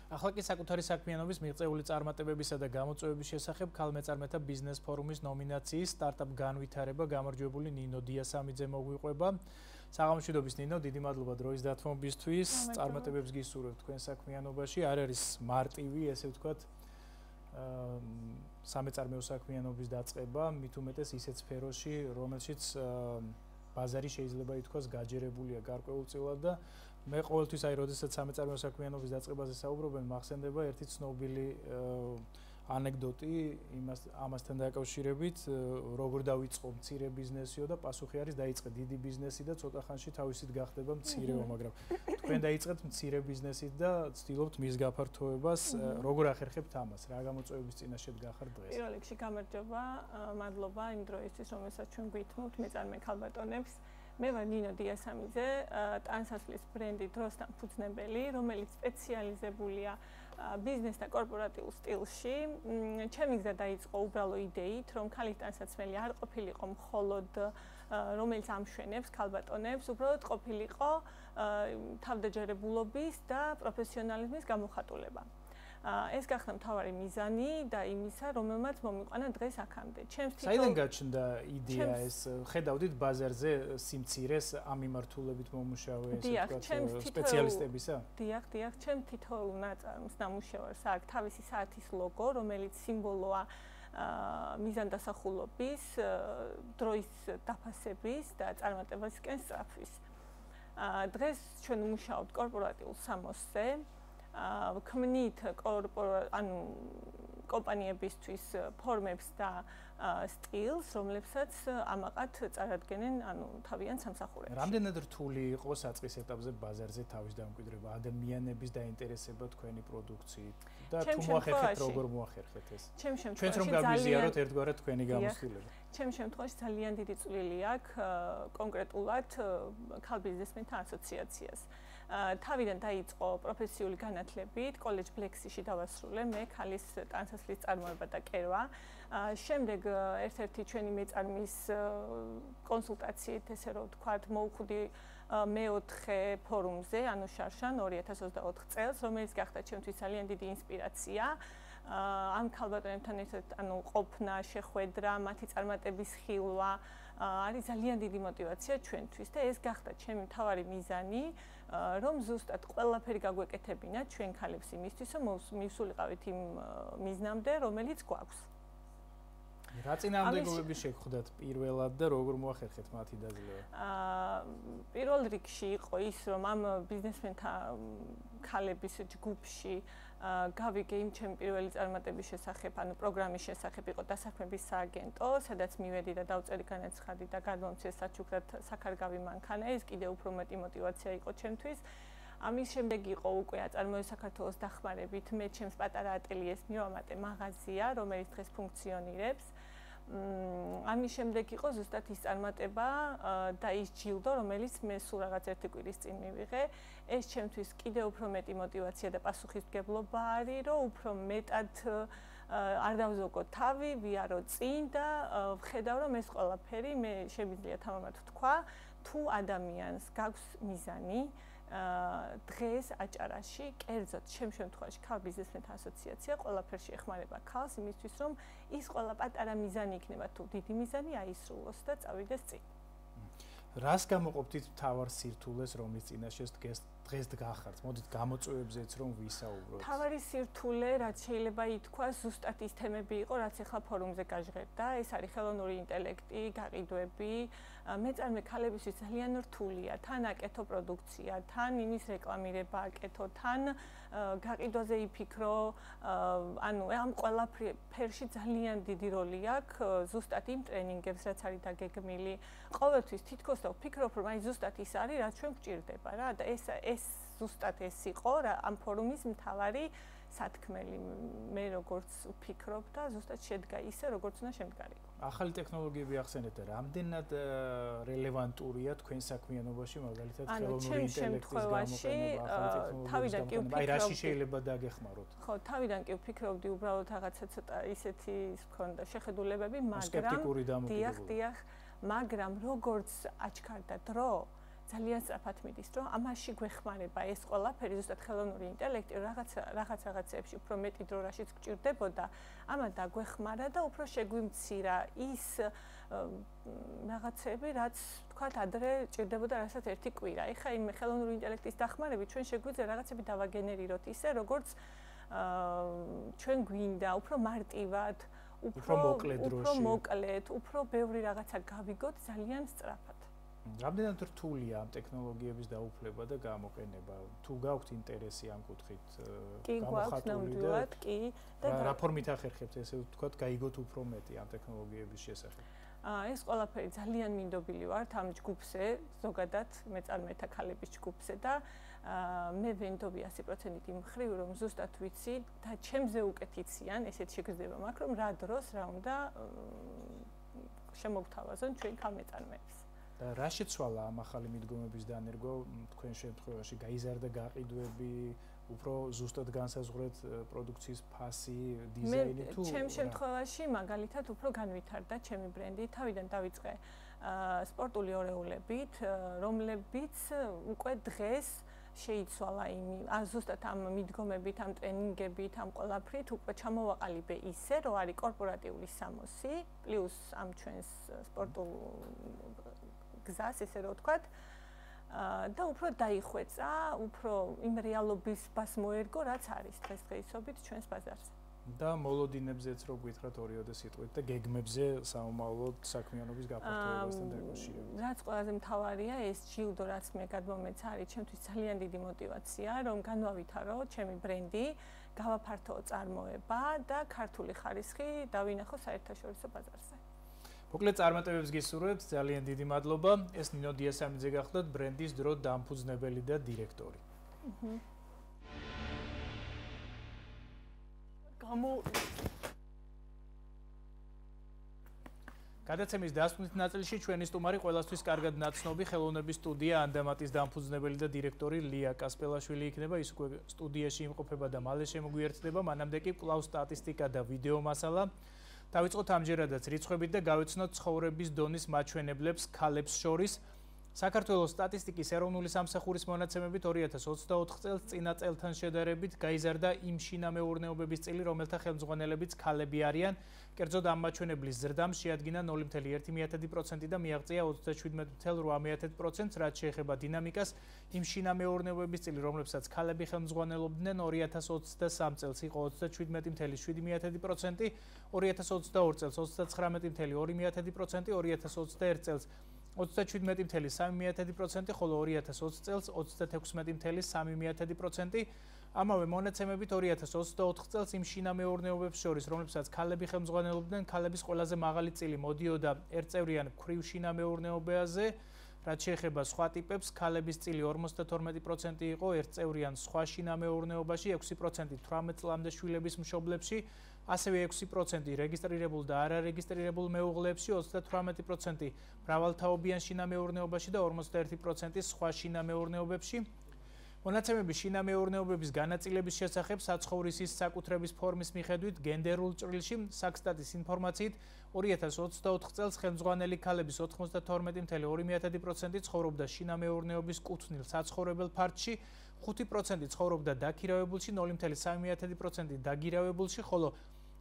ახლა კი საკუთარი საქმიანობის მიღწეული წარმატებებისა და გამოწვევების შესახებ ქალმეწარმეთა ბიზნეს ფორუმის ნომინაციის სტარტაპ განვითარება გამარჯვებული ნინო დიასამიძე მოგვიყვება. საღამოშვიდობის ნინო, დიდი მადლობა დროის დათმობისთვის. წარმატებებს გისურვებთ თქვენ საქმიანობაში. არ არის მარტივი, ესე ვთქვათ, სამეწარმეო საქმიანობის დაწყება, მით უმეტეს ისეთ სფეროში, რომელშიც ბაზარი შეიძლება ითქვას გაჯერებულია გარკვეულწილად და მე ყოველთვის აი როდესაც სამეწარმეო საქმიანობის დაწყებაზე საუბრობენ, მახსენდება ერთი ცნობილი ანეკდოტი ამასთან დაკავშირებით, როგორ დაიწყო მცირე ბიზნესიო და პასუხი არის დაიწყე დიდი ბიზნესი და ცოტა ხანში თავისით გახდება მცირეო, მაგრამ თქვენ დაიწყეთ მცირე ბიზნესით და ცდილობთ მის გაფართოებას, როგორ ახერხებთ ამას, რა გამოწვევების წინაშე დგახართ დღეს? პირველ რიგში გამარჯობა, მადლობა იმ დროისთვის, რომელსაც ჩვენ გვითმობთ მეწარმე ქალბატონებს. მე ვარ ნინო დიასამიძე, ტანსასვლის ბრენდი დროსთან ფუძნებელი, რომელიც სპეციალიზებულია ბიზნეს და კორპორატიულ სტილში. ჩემი გზა დაიწყო უბრალო იდეით, რომ ქალის ტანსაცმელი არ ყოფილიყო მხოლოდ რომელიც ამშვენებს ქალბატონებს, უბრალოდ ყოფილიყო თავდაჯერებულობის და პროფესიონალიზმის გამოხატულება. ეს გახდა მთავარი მიზანი და იმისა, რომელმაც მომიყვანა დღეს აქამდე. საიდან გაჩნდა იდეა ეს? ხედავდით ბაზარზე სიმცირეს ამ მიმართულებით მომუშავე ესე ვთქვათ სპეციალისტებისა? დიახ, ჩემ თითოეულ ნაწარმს დამუშავარს აქ თავისი საათის ლოგო, რომელიც სიმბოლოა მიზანდასახულობის, დროის დაფასების და წარმატებისკენ სწრაფვის. დღეს ჩვენ ვმუშაობთ კორპორატიულ სამოსზე. ქმნით კომპანიებისთვის ფორმებს და სტილს, რომლებსაც ამაყად წარადგენენ თავიანთ სამსახურებში. რამდენად რთული იყო საწყის ეტაპზე ბაზარზე თავის დამკვიდრება, ადამიანების დაინტერესება თქვენი პროდუქციით და თუ მოახერხეთ, როგორ მოახერხეთ ეს? ჩვენც რომ გაგვიზიაროთ ერთგვარად თქვენი გამოცდილება. ჩემ შემთხვევაში ძალიან დიდი წვლილი აქვს კონკრეტულად ქალბიზნესმენთა ასოციაციას. თავიდან დაიწყო პროფესიული განათლებით, კოლეჯ ბლექსიში დავასრულე მე ქალის ტანსასვლის წარმოება და კერვა. შემდეგ ერთ-ერთი ჩვენი მეწარმის კონსულტაციით, ესე რომ ვთქვათ, მოვხვდი მეოთხე ფორუმზე, ანუ შარშან 2024 წელს, რომელიც გახდა ჩემთვის ძალიან დიდი ინსპირაცია. ამ ქალბატონებთან ერთად ყოფნა, შეხვედრა, მათი წარმატების ხილვა არის ძალიან დიდი мотиваცია ჩვენთვის და ეს გახდა ჩემი მთავარი მიზანი, რომ ზუსტად ყველაფერი გაგვეკეთებინა ჩვენ ქალებს იმისთვის, რომ მივსულიყავით იმ მიზნამდე, რომელიც გვაქვს. რა წინააღმდეგობები შეგხვდათ პირველად და როგორ მოახერხეთ მათი დაძლევა? პირველ რიგში იყო ის, რომ ამ ბიზნესმენთა ქალების ჯგუფში გავიგე იმ ჩემი პირველი წარმატების შესახებ, პროგრამის შესახებ იყო დასაქმების სააგენტო, სადაც მივედი და დავწერი განაცხადი და გადმომცეს საჩუქრად საქარგავი მანქანა, ეს კიდევ უფრო მეტი мотиваცია იყო ჩემთვის. ამის შემდეგ იყო უკვე აწარმოე საქართველოს დახმარებით მე ჩემს პატარა ატელიეს მივამატე მაღაზია, რომელიც დღეს ფუნქციონირებს. ამის შემდეგ იყო ზუსტად ის წარმატება და ის ჯილდო, რომელიც მე სულ რაღაც ერთი კვირის წინ მივიღე. ეს ჩემთვის კიდევ უფრო მეტი мотиваცია და პასუხისმგებლობა არის, რომ უფრო მეტად არ დავზოგო თავი, ვიარო წინ და ვხედავ, რომ ეს ყველაფერი მე შემიძლია თამამად ვთქვა, თუ ადამიანს გაქვს მიზანი დღეს აჭარაში, კერძოდ ჩემ შემთხვევაში ქალ ბიზნესმენთა ასოციაცია ყველაფერში ეხმარება ქალს იმისთვის, რომ ის ყველა პატარა მიზანი იქნება თუ დიდი მიზანი აისრულოს და წავიდეს წინ. რას გამოყოფთ მთავარ სირთულეს, რომლის წინაშე დღეს დგახართ? მოდით გამოწვევებზეც რომ ვისაუბროთ. მთავარი სირთულე, რაც შეიძლება ითქვას, ზუსტად ის თემები იყო, რაც ახლა ფორუმზე გაჟღერდა. ეს არის ხელოვნური ინტელექტი, გაყიდვები, მეწარმე ქალებისთვის ძალიან რთულია, თან აკეთო პროდუქცია, თან იმის რეკლამირება აკეთო, თან გაყიდვაზე იფიქრო, ანუ ამ ყველაფერში ძალიან დიდი როლი აქვს ზუსტად იმ ტრენინგებს, რაც არის დაგეგმილი. ყოველთვის თითქოს და ვფიქრობ, რომ აი ზუსტად ის არის, რაც ჩვენ გვჭირდება რა და ეს ზუსტად ეს იყო ამ ფორუმის მთავარი სათქმელი. მე როგორც ვფიქრობ და ზუსტად შედგა ისე, როგორც უნდა შემდგარიყო. ახალი ტექნოლოგიები ახსენეთ და რამდენად რელევანტურია თქვენ საქმიანობაში, მაგალითად ხელოვნური ინტელექტის გამოყენება, ახალი ტექნოლოგიების აი რაში შეიძლება დაგეხმაროთ? ხო, თავიდან კი ვფიქრობდი უბრალოდ რაღაცა ცოტა ისეთი მქონდა შეხედულებები, მაგრამ მაგრამ როგორც აჩქარდა დრო, ძალიან სწრაფად მიდის, რომ ამაში გვეხმარება ეს ყველაფერი, ზუსტად ხელოვნური ინტელექტი რაღაცებში უფრო მეტი დრო რაშიც გჭირდებოდა, ამან დაგვეხმარა და უფრო შეგვიმცირა ის რაღაცები, რაც თქვათ ადრე ჭირდებოდა რასაც ერთი კვირა. ეხლა იმ ხელოვნური ინტელექტის დახმარებით ჩვენ შეგვიძლია რაღაცები დავაგენერიროთ ისე, როგორც ჩვენ გვინდა, უფრო მარტივად, უფრო მოკლედ, უფრო ბევრი რაღაცა გავიგოთ ძალიან სწრაფად. რამდენად რთულია ამ ტექნოლოგიების დაუფლება და გამოყენება? თუ გაქვთ ინტერესი ამ კუთხით გამოხატული და რა ფორმით ახერხებთ ესე ვთქვათ, გაიგოთ უფრო მეტი ამ ტექნოლოგიების შესახებ? ეს ყველაფერი ძალიან მინდობილი ვართ ამ ჯგუფზე, ზოგადად მეწარმეთა ქალების ჯგუფზე და მე ვენდობი 100% იმ ხრივ, რომ ზუსტად ვიცი და ჩემზე უკეთ იციან, ესეც შეგრძნება მაქვს, რომ რა დროს რა უნდა შემოგთავაზონ ჩვენ ქალმეწარმეებს. და რა შეცვალა ამ ახალი მიდგომების დანერგვა თქვენ შემთხვევაში? გაიზარდა გაყიდვები, უფრო ზუსტად განსაზღვრეთ პროდუქციის ფასი, დიზაინი თუ ჩემ შემთხვევაში მაგალითად უფრო განვითარდა ჩემი ბრენდი, თავიდან დავიწყე სპორტული ორეულებით, რომლებიც უკვე დღეს შეიცვალა ზუსტად ამ მიდგომებით, ამ ტრენინგებით, ამ ყველაფრით უკვე ჩამოვაყალიბე ისე, რომ არის კორპორატიული სამოსი, პლუს ამ ჩვენს სპორტულ გზას, ესე რომ ვთქვათ, და უფრო დაიხვეწა, უფრო იმ რეალობისას მოერგო, რაც არის დღესდღეობით ჩვენს ბაზარზე. და მოლოდინებზეც რო გითხრათ ორიოდე სიტყვით და გეგმებზე საომავლოდ საქმიანობის გაფართოებასთან დაკავშირებით. რაც ყველაზე მთავარია, ეს ჯილდო, რაც მე გადმომეც არის, ჩემთვის ძალიან დიდი мотиваცია, რომ განვავითარო ჩემი ბრენდი, გავაფართოო წარმოება და ქართული ხარისხი დავინახო საერთაშორისო ბაზარზე. მოკლედ წარმატებებს გისურვებთ, ძალიან დიდი მადლობა. ეს ნინო დიასამიძე გახლდათ, ბრენდის დრო დამფუძნებელი და დირექტორი. გადაცემის დასკვნით ნაწილში ჩვენი სტუმარი ყველასთვის კარგად ნაცნობი ხელოვნების სტუდია ანდამატის დამფუძნებელი და დირექტორი ლია კასპელაშვილი იქნება. ის უკვე სტუდიაში იმყოფება და მალე შემოგვიერთდება. მანამდე კი კვლავ სტატისტიკა და ვიდეო მასალა. დავიწყოთ ამჯერადაც რიცხვებით და გავეცნოთ ცხოვრების დონის მაჩვენებლებს ქალებს შორის. საქართველოს სტატისტიკის ეროვნული სამსახურის მონაცემებით 2024 წელს წინა წელთან შედარებით გაიზარდა იმ შინამეურნეობების წილი, რომელთა ხელმძღვანელებიც ქალები არიან. კერძოდ ამ მაჩვენებლის ზრდამ შეადგინა 0.1% და მიაღწია 37.8%, რაც შეეხება დინამიკას. იმ შინამეურნეობების წილი, რომლებსაც ქალები ხელმძღვანელობდნენ 2023 წელს იყო 37.7%, 2022 წელს 39.2%, 2021 წელს 37.3%, ხოლო 2020 წელს 36.3%. ამავე მონაცემებით 2024 წელს იმ შინამეურნეობებს შორის, რომლებსაც ქალები ხელმძღვანელობდნენ, ქალების ყველაზე მაღალი წილი მოდიოდა ერთწევრიან ქვრივ შინამეურნეობაზე, რაც შეეხება სხვა ტიპებს, ქალების წილი 52% იყო ერთწევრიან სხვა შინამეურნეობაში, 6% 18 წლამდე შვილების მშობლებში, ასევე 6% რეგისტრირებულ და არარეგისტრირებულ მეუღლეებში, 38% მრავალთაობიან შინამეურნეობაში და 51% სხვა შინამეურნეობებში. მონაცემები შინამეურნეობების განაწილების შესახებ საცხოვრისის საკუთრების ფორმის მიხედვით გენდერულ ჭრილში საქსტატის ინფორმაციით 2024 წელს ხელმძღვანელი ქალების 92.2% ცხოვრობდა შინამეურნეობის კუთვნილ საცხოვრებელ ფარდში, 5% ცხოვრობდა დაქირავებულში, 0.3% დაგირავებულში, ხოლო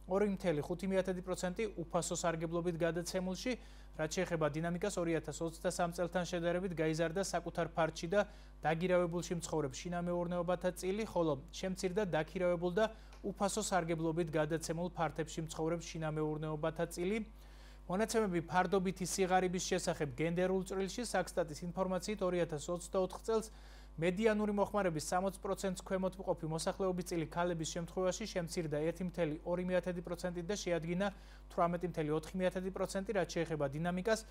2.5% უფასო სარგებლობით გადაცემულში, რაც შეეხება დინამიკას 2023 წელთან შედარებით გაიზარდა საკუთარ ფარჩი და დაგირავებულში მცხოვრებ შინამეურნეობათა წილი, ხოლო შემცირდა დაქირავებულ და უფასო სარგებლობით გადაცემულ ფართებში მცხოვრებ შინამეურნეობათა წილი. მონაცემები ფარდობითი სიღარიბის შესახებ გენდერულ წრილში საქსტატის ინფორმაციით 2024 წელს მედიანური მოხმარების 60%-ს ქვემოთ მყოფი მოსახლეობის წილი ქალების შემთხვევაში შემცირდა 1.2% და შეადგინა 18.4%, რაც შეეხება დინამიკას.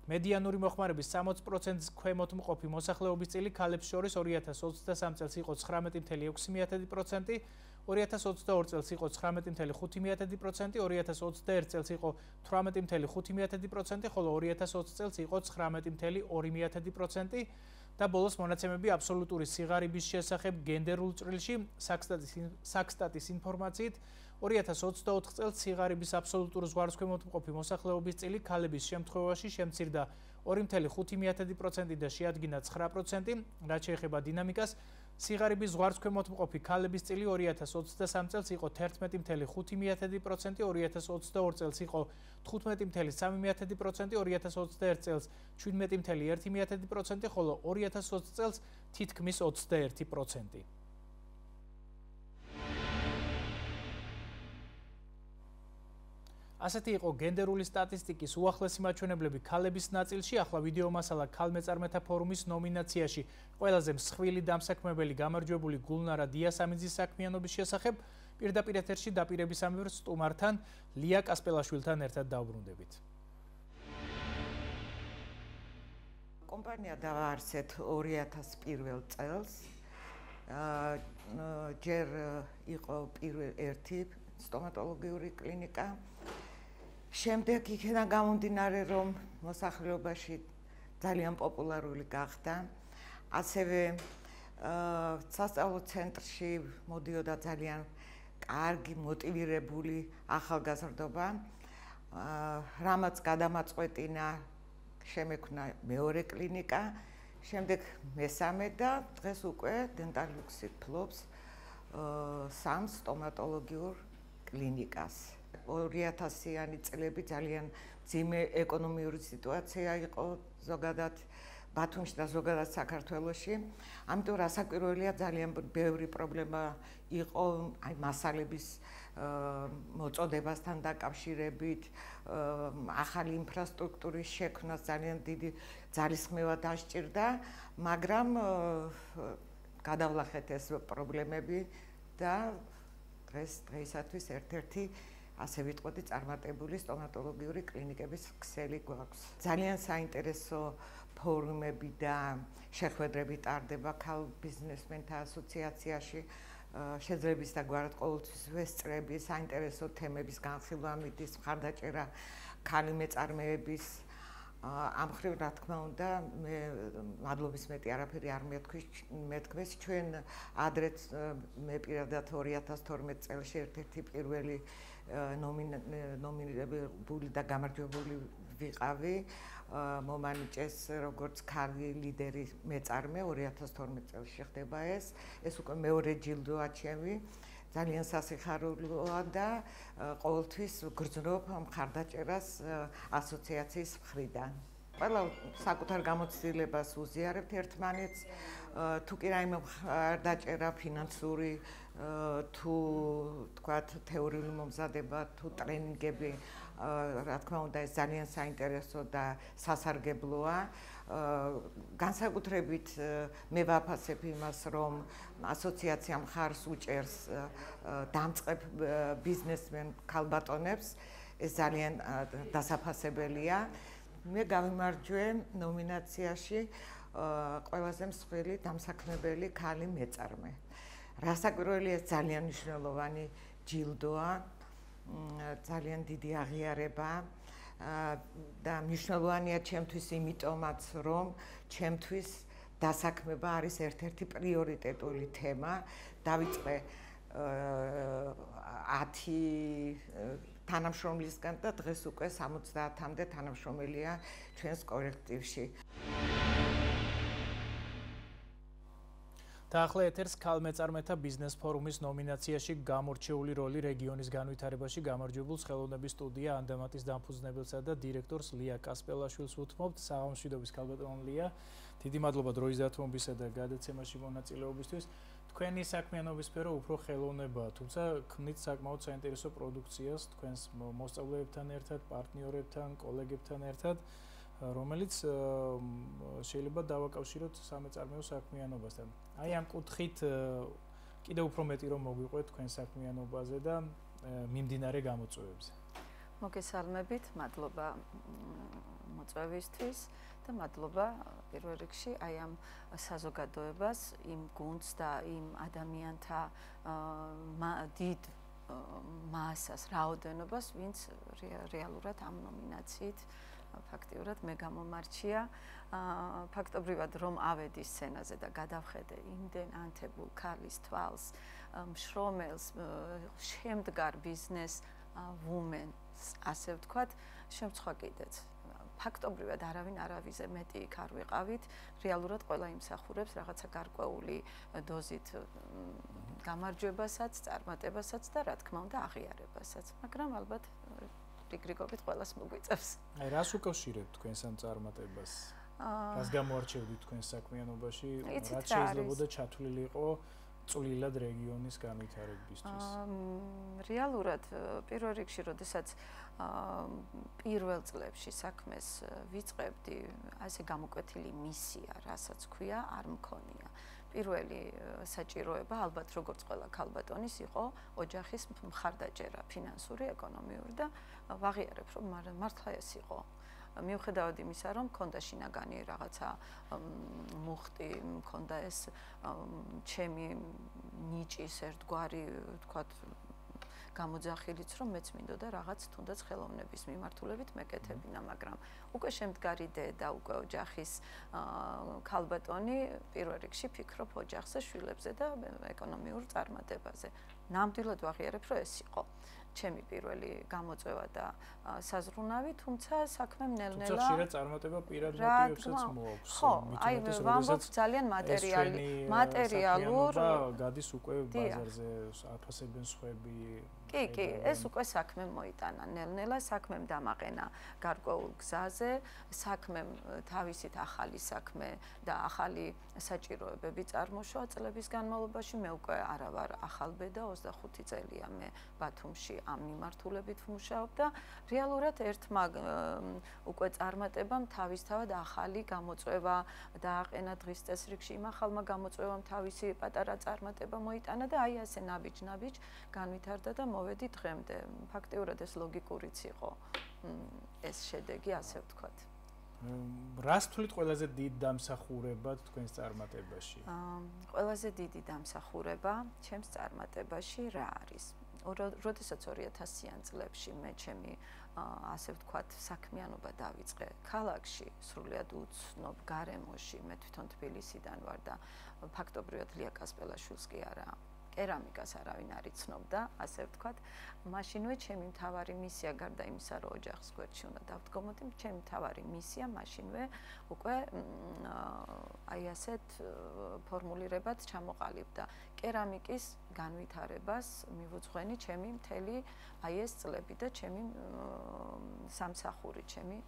მედიანური მოხმარების 60%-ს ქვემოთ მყოფი მოსახლეობის წილი ქალებს შორის 2023 წელს იყო 19.6%, 2022 წელს იყო 19.5%, 2021 წელს იყო 18.5%, ხოლო 2020 წელს იყო 19.2%. და ბოლოს მონაცემები აბსოლუტური სიღარიბის შესახებ გენდერულ წრილში საქსტატის ინფორმაციით 2024 წელს სიღარიბის აბსოლუტურ ზღვარს ქვემოთ მყოფი მოსახლეობის წილი ქალების შემთხვევაში შემცირდა 2.5% და შეადგინა 9%, რაც შეეხება დინამიკას. სიღარიბის ზღვარს ქვემოთ მყოფი ქალების წილი 2023 წელს იყო 11.5%, 2022 წელს იყო 15.3%, 2021 წელს 17.1%, ხოლო 2020 წელს თითქმის 21%. ასეთი იყო გენდერული სტატისტიკის უახლესი მაჩვენებლები ქალების ნაწილში. ახლა ვიდეო მასალა ქალმეწარმეთა ფორუმის ნომინაციაში ყველაზე მსხვილი დამსაქმებელი გამარჯვებული გულნარა დიასამიძის საქმიანობის შესახებ პირდაპირ ეთერში დაპირებისამებრ სტუმართან ლია კასპელაშვილთან ერთად დავბრუნდებით. კომპანია დააარსეთ 2001 წელს. ჯერ იყო ერთი სტომატოლოგიური კლინიკა. შემდეგ იქიდან გამომდინარე, რომ მოსახლეობაში ძალიან პოპულარული გახდა. ასევე სასწავლო ცენტრში მოდიოდა ძალიან კარგი, მოტივირებული ახალგაზრდობა. რამაც გადამაწყვეტინა, შემექმნა მეორე კლინიკა, შემდეგ მესამე და დღეს უკვე დენტალუქსი ფლობს 3 სტომატოლოგიურ კლინიკას. 2000-იანი წლები ძალიან მძიმე ეკონომიური სიტუაცია იყო ზოგადად ბათუმში და ზოგადად საქართველოში. ამიტომ რასაკვირველია ძალიან ბევრი პრობლემა იყო აი მასალების მოწოდებასთან დაკავშირებით, ახალი ინფრასტრუქტურის შექმნას ძალიან დიდი ძალისხმევა დასჭირდა, მაგრამ გადავლახეთ ეს პრობლემები და დღეისათვის ერთ-ერთი ასე ვიტყოდი წარმატებული სტომატოლოგიური კლინიკების ქსელი გვაქვს. ძალიან საინტერესო ფორუმები და შეხვედრები ტარდება ქალ ბიზნესმენთა ასოციაციაში. შეძლების და გვარად ყოველთვის ვესწრები საინტერესო თემების განხილვა, მიდის მხარდაჭერა ქალი მეწარმეების. ამ მხრივ რა თქმა უნდა, მე მადლობის მეტი არაფერი არ მეთქვეს. ჩვენ ადრეც მე პირადად 2012 წელს ერთ-ერთი პირველი ნომინირებული და გამარჯვებული ვიყავი. მომანიჭეს როგორც ქალი ლიდერი მეწარმე 2012 წელს ხდება ეს უკვე მეორე ჯილდოა ჩემი. ძალიან სასიხარულოა და ყოველთვის გრძნობ მხარდაჭერას ასოციაციის მხრიდან. ყველა საკუთარ გამოცდილებას უზიარებთ ერთმანეთს, თუ კი რაიმე მხარდაჭერა ფინანსური, თუ თქვათ თეორიული მომზადება, თუ ტრენინგები, რა თქმა უნდა ეს ძალიან საინტერესო და სასარგებლოა. განსაკუთრებით მე ვაფასებ იმას, რომ ასოციაცია მხარს უჭერს დამწყებ ბიზნესმენ ქალბატონებს, ეს ძალიან დასაფასებელია. მე გავიმარჯვე ნომინაციაში ყველაზე მსხვილი დამსაქმებელი ქალი მეწარმე. რასაკვირველია, ეს ძალიან მნიშვნელოვანი ჯილდოა, ძალიან დიდი აღიარება და მნიშვნელოვანია ჩემთვის იმიტომაც, რომ ჩემთვის დასაქმება არის ერთ-ერთი პრიორიტეტული თემა. დავიწყე 10 თანამშრომლისგან და დღეს უკვე 70-მდე თანამშრომელია ჩვენს კოლექტივში. დაახლა ეთერს ქალმეწარმეთა ბიზნეს ფორუმის ნომინაციაში გამორჩეული როლი რეგიონის განვითარებაში გამარჯვებულ ხელოვნების სტუდია ანდამატის დამფუძნებელსა და დირექტორს ლია კასპელაშვილს უთმობთ. საღამოშვიდობის ქალბატონ ლია, დიდი მადლობა დროის დათმობისა და გადაცემაში მონაწილეობისთვის. თქვენი საქმიანობის სფერო უფრო ხელოვნებაა, თუმცა ქმნით საკმაოდ საინტერესო პროდუქციას თქვენს მოსწავლეებთან ერთად, პარტნიორებთან, კოლეგებთან ერთად, რომელიც შეიძლება დავაკავშიროთ სამეწარმეო საქმიანობასთან. აი ამ კუთხით კიდევ უფრო მეტი რომ მოგვიყვეთ თქვენ საქმიანობაზე და მიმდინარე გამოწვევებზე. მოგესალმებით, მადლობა მოწვევისთვის და მადლობა პირველ რიგში აი ამ საზოგადოებას, იმ გუნდს და იმ ადამიანთა დიდ მასას, რაოდენობას, ვინც რეალურად ამ ნომინაციით ფაქტიურად მე გამომარჩია. ფაქტობრივად რომ ავედი სცენაზე და გადავხედე იმდენ ანთებულ ქალის თვალს, მშრომელს, შემდგარ ბიზნეს ვუმენს, ასე ვთქვათ, შემცხვა კიდეც. ფაქტობრივად არავინ არავიზე მეტი იქ არ ვიყავით, რეალურად ყველა იმსახურებს რაღაცა გარკვეული დოზით გამარჯვებასაც, წარმატებასაც და რა თქმა უნდა აღიარებასაც, მაგრამ ალბათ რიგრიგობით ყველას მოგვიწევს. აი რას უკავშირებთ თქვენს ამ წარმატებას? რას გამოარჩევთ თქვენ საქმიანობაში? რაც შეიძლებოდა ჩათვლილი იყო წვლილად რეგიონის განვითარებისთვის? რეალურად პირველ რიგში, როდესაც პირველ წლებში საქმეს ვიწყებდი, ასე გამოკვეთილი მისია, რასაც ქვია, არ მქონია. პირველი საჭიროება ალბათ როგორც ყველა ქალბატონის იყო ოჯახის მხარდაჭერა, ფინანსური, ეკონომიური და ვაღიარებ რომ მართლა ეს იყო. მიუხედავად იმისა, რომ მქონდა შინაგანი რაღაცა მუხტი, მქონდა ეს ჩემი ნიჭის ერთგვარი, ვთქვათ, გამოძახილიც, რომ მეც მინდოდა რაღაც თუნდაც ხელოვნების მიმართულებით მეკეთებინა, მაგრამ უკვე შემდგარი დედა, უკვე ოჯახის ქალბატონი პირველ რიგში ფიქრობ ოჯახზე, შვილებზე და ეკონომიურ წარმატებაზე. ნამდვილად ვაღიარებ, რომ ეს იყო ჩემი პირველი გამოწვევა და საზრუნავი, თუმცა საქმე ნელ-ნელა თუმცა ხშირად წარმატება პირად მოტივებსაც მოაქვს. ხო, აი ვამბობ ძალიან მატერიალურ გადის უკვე ბაზარზე, აფასებენ სხვები. კი, ეს უკვე საქმე მოიტანა ნელ-ნელა, საქმემ დამაყენა გარკვეულ გზაზე, საქმემ თავისით ახალი საქმე და ახალი საჭიროებები წარმოშვა წლების განმავლობაში. მე უკვე არა ვარ ახალბედა, 25 წელია მე ბათუმში ამ მიმართულებით ვმუშაობ და რეალურად ერთმა უკვე წარმატებამ თავისთავად ახალი გამოწვევა დააყენა დღის წესრიგში, იმ ახალმა გამოწვევამ თავისი პატარა წარმატება მოიტანა და აი ასე ნაბიჯ-ნაბიჯ განვითარდა და მოვედი დღემდე. ფაქტიურად ეს ლოგიკურიც იყო ეს შედეგი, ასე ვთქვათ. რას თვლით ყველაზე დიდ დამსახურებად თქვენს წარმატებაში? ყველაზე დიდი დამსახურება ჩემს წარმატებაში რა არის? როდესაც 2000-იან წლებში მე ჩემი ასე ვთქვათ საქმიანობა დავიწყე ქალაქში, სრულიად უცნობ გარემოში, მე თვითონ თბილისიდან ვარ და ფაქტობრივად ლია კასპელაშვილს კი არა კერამიკას არავინ არ იცნობდა, ასე ვთქვათ, მაშინვე ჩემი მთავარი მისია გარდა იმისა, რომ ოჯახს გვერდში უნდა დავდგომოდი, ჩემი მთავარი მისია მაშინვე უკვე აი ასეთ ფორმულირებად ჩამოყალიბდა. კერამიკის განვითარებას მივუძღვენი ჩემი მთელი აი ეს წლები და ჩემი სამსახური, ჩემი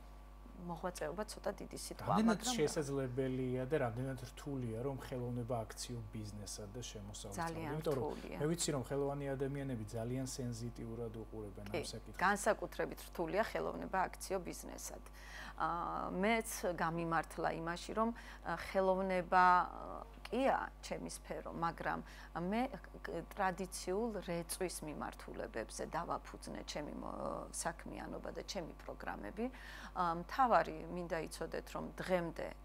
მოღვაწეობა ცოტა დიდი სიტყვა, მაგრამ რამდენად შესაძლებელია და რამდენად რთულია რომ ხელოვნება აქციო ბიზნესად და შემოსავლად. იმიტომ რომ მე ვიცი რომ ხელოვანი ადამიანები ძალიან სენზიტიურად უყურებენ ამ საკითხს. განსაკუთრებით რთულია ხელოვნება აქციო ბიზნესად. მეც გამიმართლა იმაში რომ ხელოვნება კია ჩემი სფერო, მაგრამ მე ტრადიციულ რეწვის მიმართულებებზე დავაფუძნე ჩემი საქმიანობა და ჩემი პროგრამები. მთავარი მინდა იცოდეთ, რომ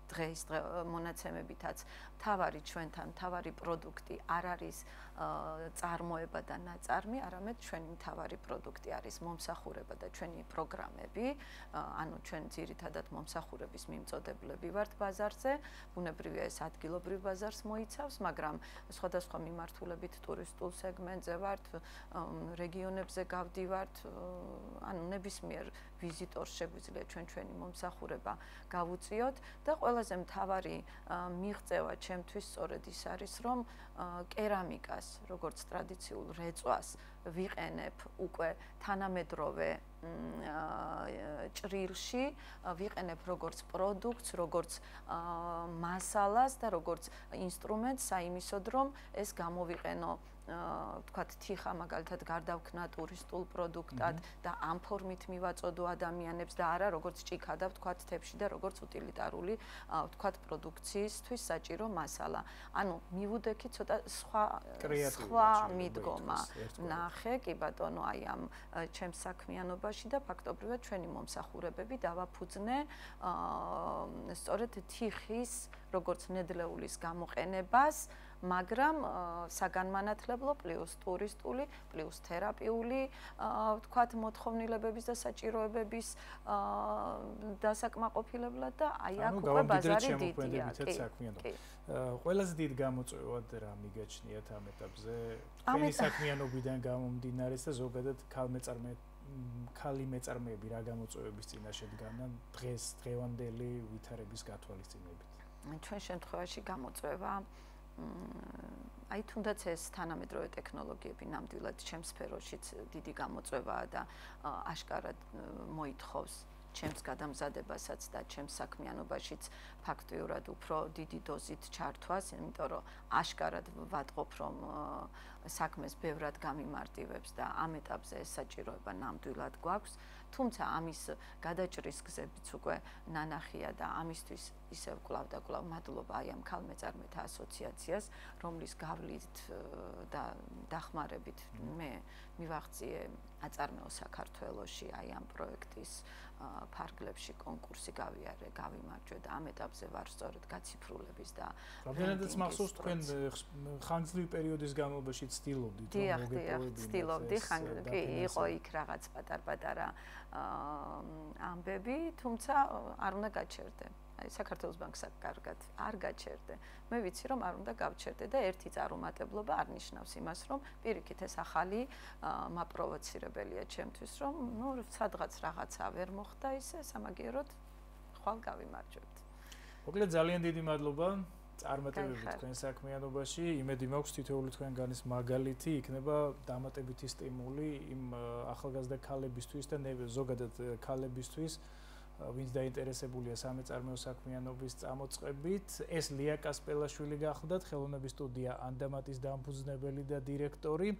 დღეს მონაცემებითაც მთავარი ჩვენთან მთავარი პროდუქტი არ არის წარმოება და ნაწარმი, არამედ ჩვენი მთავარი პროდუქტი არის მომსახურება და ჩვენი პროგრამები. ანუ ჩვენ ძირითადად მომსახურების მიმწოდებლები ვართ ბაზარზე, ბუნებრივია ეს ადგილობრივ ბაზარს მოიცავს, მაგრამ სხვადასხვა მიმართულებით ტურისტულ სეგმენტზე ვართ, რეგიონებზე გავდივართ, ანუ ნებისმიერ ვიზიტორს შეგვიძლია ჩვენი მომსახურება გავუწიოთ და ყველა ყველაზე მთავარი მიღწევა ჩემთვის სწორედ ის არის, რომ კერამიკას, როგორც ტრადიციულ რეწვას ვიყენებ უკვე თანამედროვე ჭრილში, ვიყენებ როგორც პროდუქტს, როგორც მასალას და როგორც ინსტრუმენტს საიმისოდ, რომ ეს გამოვიყენო ვთქვათ, თიხა მაგალითად გარდავქნა ტურისტულ პროდუქტად და ამ ფორმით მივაწოდო ადამიანებს და არა როგორც ჭიქა და ვთქვათ თებში და როგორც უტილიტარული ვთქვათ პროდუქციისთვის საჭირო მასალა. ანუ მივუდექი ცოტა სხვა მიდგომა ნახე, კი ბატონო, აი ამ ჩემს საქმიანობაში და ფაქტობრივად ჩვენი მომსახურებები დავაფუძნე სწორედ თიხის როგორც ნედლეულის გამოყენებას, მაგრამ საგანმანათლებლო პლუს ტურისტული, პლუს თერაპიული, ვთქვათ, მოთხოვნილებების და საჭიროებების დასაკმაყოფილებლად და აი აქ უკვე ბაზარი დიდია. ყველაზე დიდ გამოწვევად რა მიგაჩნიათ ამ ეტაპზე? თქვენი საქმიანობიდან გამომდინარე და ზოგადად ქალი მეწარმეები რა გამოწვევების წინაშე დგანან დღევანდელი ვითარების გათვალისწინებით? ჩვენ შემთხვევაში გამოწვევა აი თუნდაც ეს თანამედროვე ტექნოლოგიები ნამდვილად ჩემს სფეროშიც დიდი გამოწვევაა და აშკარად მოითხოვს ჩემს გადამზადებასაც და ჩემს საქმიანობაშიც ფაქტიურად უფრო დიდი დოზით ჩართვას, იმიტომ რომ აშკარად ვატყობ, რომ საქმეს ბევრად გამიმარტივებს და ამ ეტაპზე ეს საჭიროება ნამდვილად გვაქვს. თუმცა ამის გადაჭრის გზებიც უკვე ნანახია და ამისთვის ისევ კვლავ და კვლავ მადლობა აი ამ ქალმეწარმეთა ასოციაციას, რომლის გავლით და დახმარებით მე მივაღწიე აწარმოო საქართველოში აი ამ პროექტის ფარგლებში კონკურსი გავიარე, გავიმარჯვე და ამ ეტაპზე ვარ სწორედ გაციფრულების და რამდენადაც მახსოვს თქვენ ხანგრძლივი პერიოდის განმავლობაში ცდილობდით რომ მოგეპოვებინათ. ცდილობდი, კი, იყო იქ რაღაც პატარ-პატარა ამბები, თუმცა არ უნდა გაჩერდე. აი საქართველოს ბანკს კარგად არ გაჩერდე. მე ვიცი რომ არ უნდა გავჩერდე და ერთი წარუმატებლობა არ ნიშნავს იმას, რომ პირიქით ეს ახალი მაპროვოცირებელია ჩემთვის, რომ ნუ სადღაც რაღაცა ვერ მოხდა ისე სამაგიეროდ ხვალ გავიმარჯვებთ. მოკლედ ძალიან დიდი მადლობა წარმატებებით თქვენ საქმიანობაში. იმედი მაქვს თითოეული თქვენგანის მაგალითი იქნება დამატებითი სტიმული იმ ახალგაზრდა ქალებისთვის და ზოგადად ქალებისთვის, ვინც დაინტერესებულია სამეწარმეო საქმიანობის წამოწყებით. ეს ლია კასპელაშვილი გახლდათ, ხელოვნების სტუდია ანდამატის დამფუძნებელი და დირექტორი.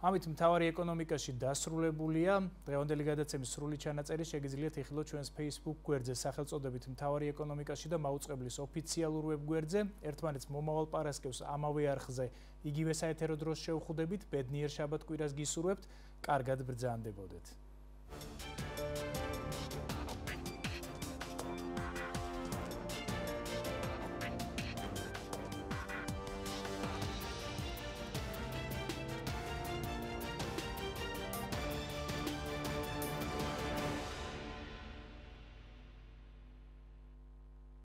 ამით მთავარი ეკონომიკაში დასრულებულია. დღევანდელი გადაცემის სრული ჩანაწერი შეგიძლიათ იხილოთ ჩვენს Facebook გვერდზე სახელწოდებით მთავარი ეკონომიკაში და მაუწყებლის ოფიციალურ ვებგვერდზე. ერთმანეთს მომავალ პარასკევს ამავე არხზე იგივე საეთერო დროს შევხვდებით. ბედნიერ შაბათ-კვირას გისურვებთ. კარგად ბრძანდებოდეთ.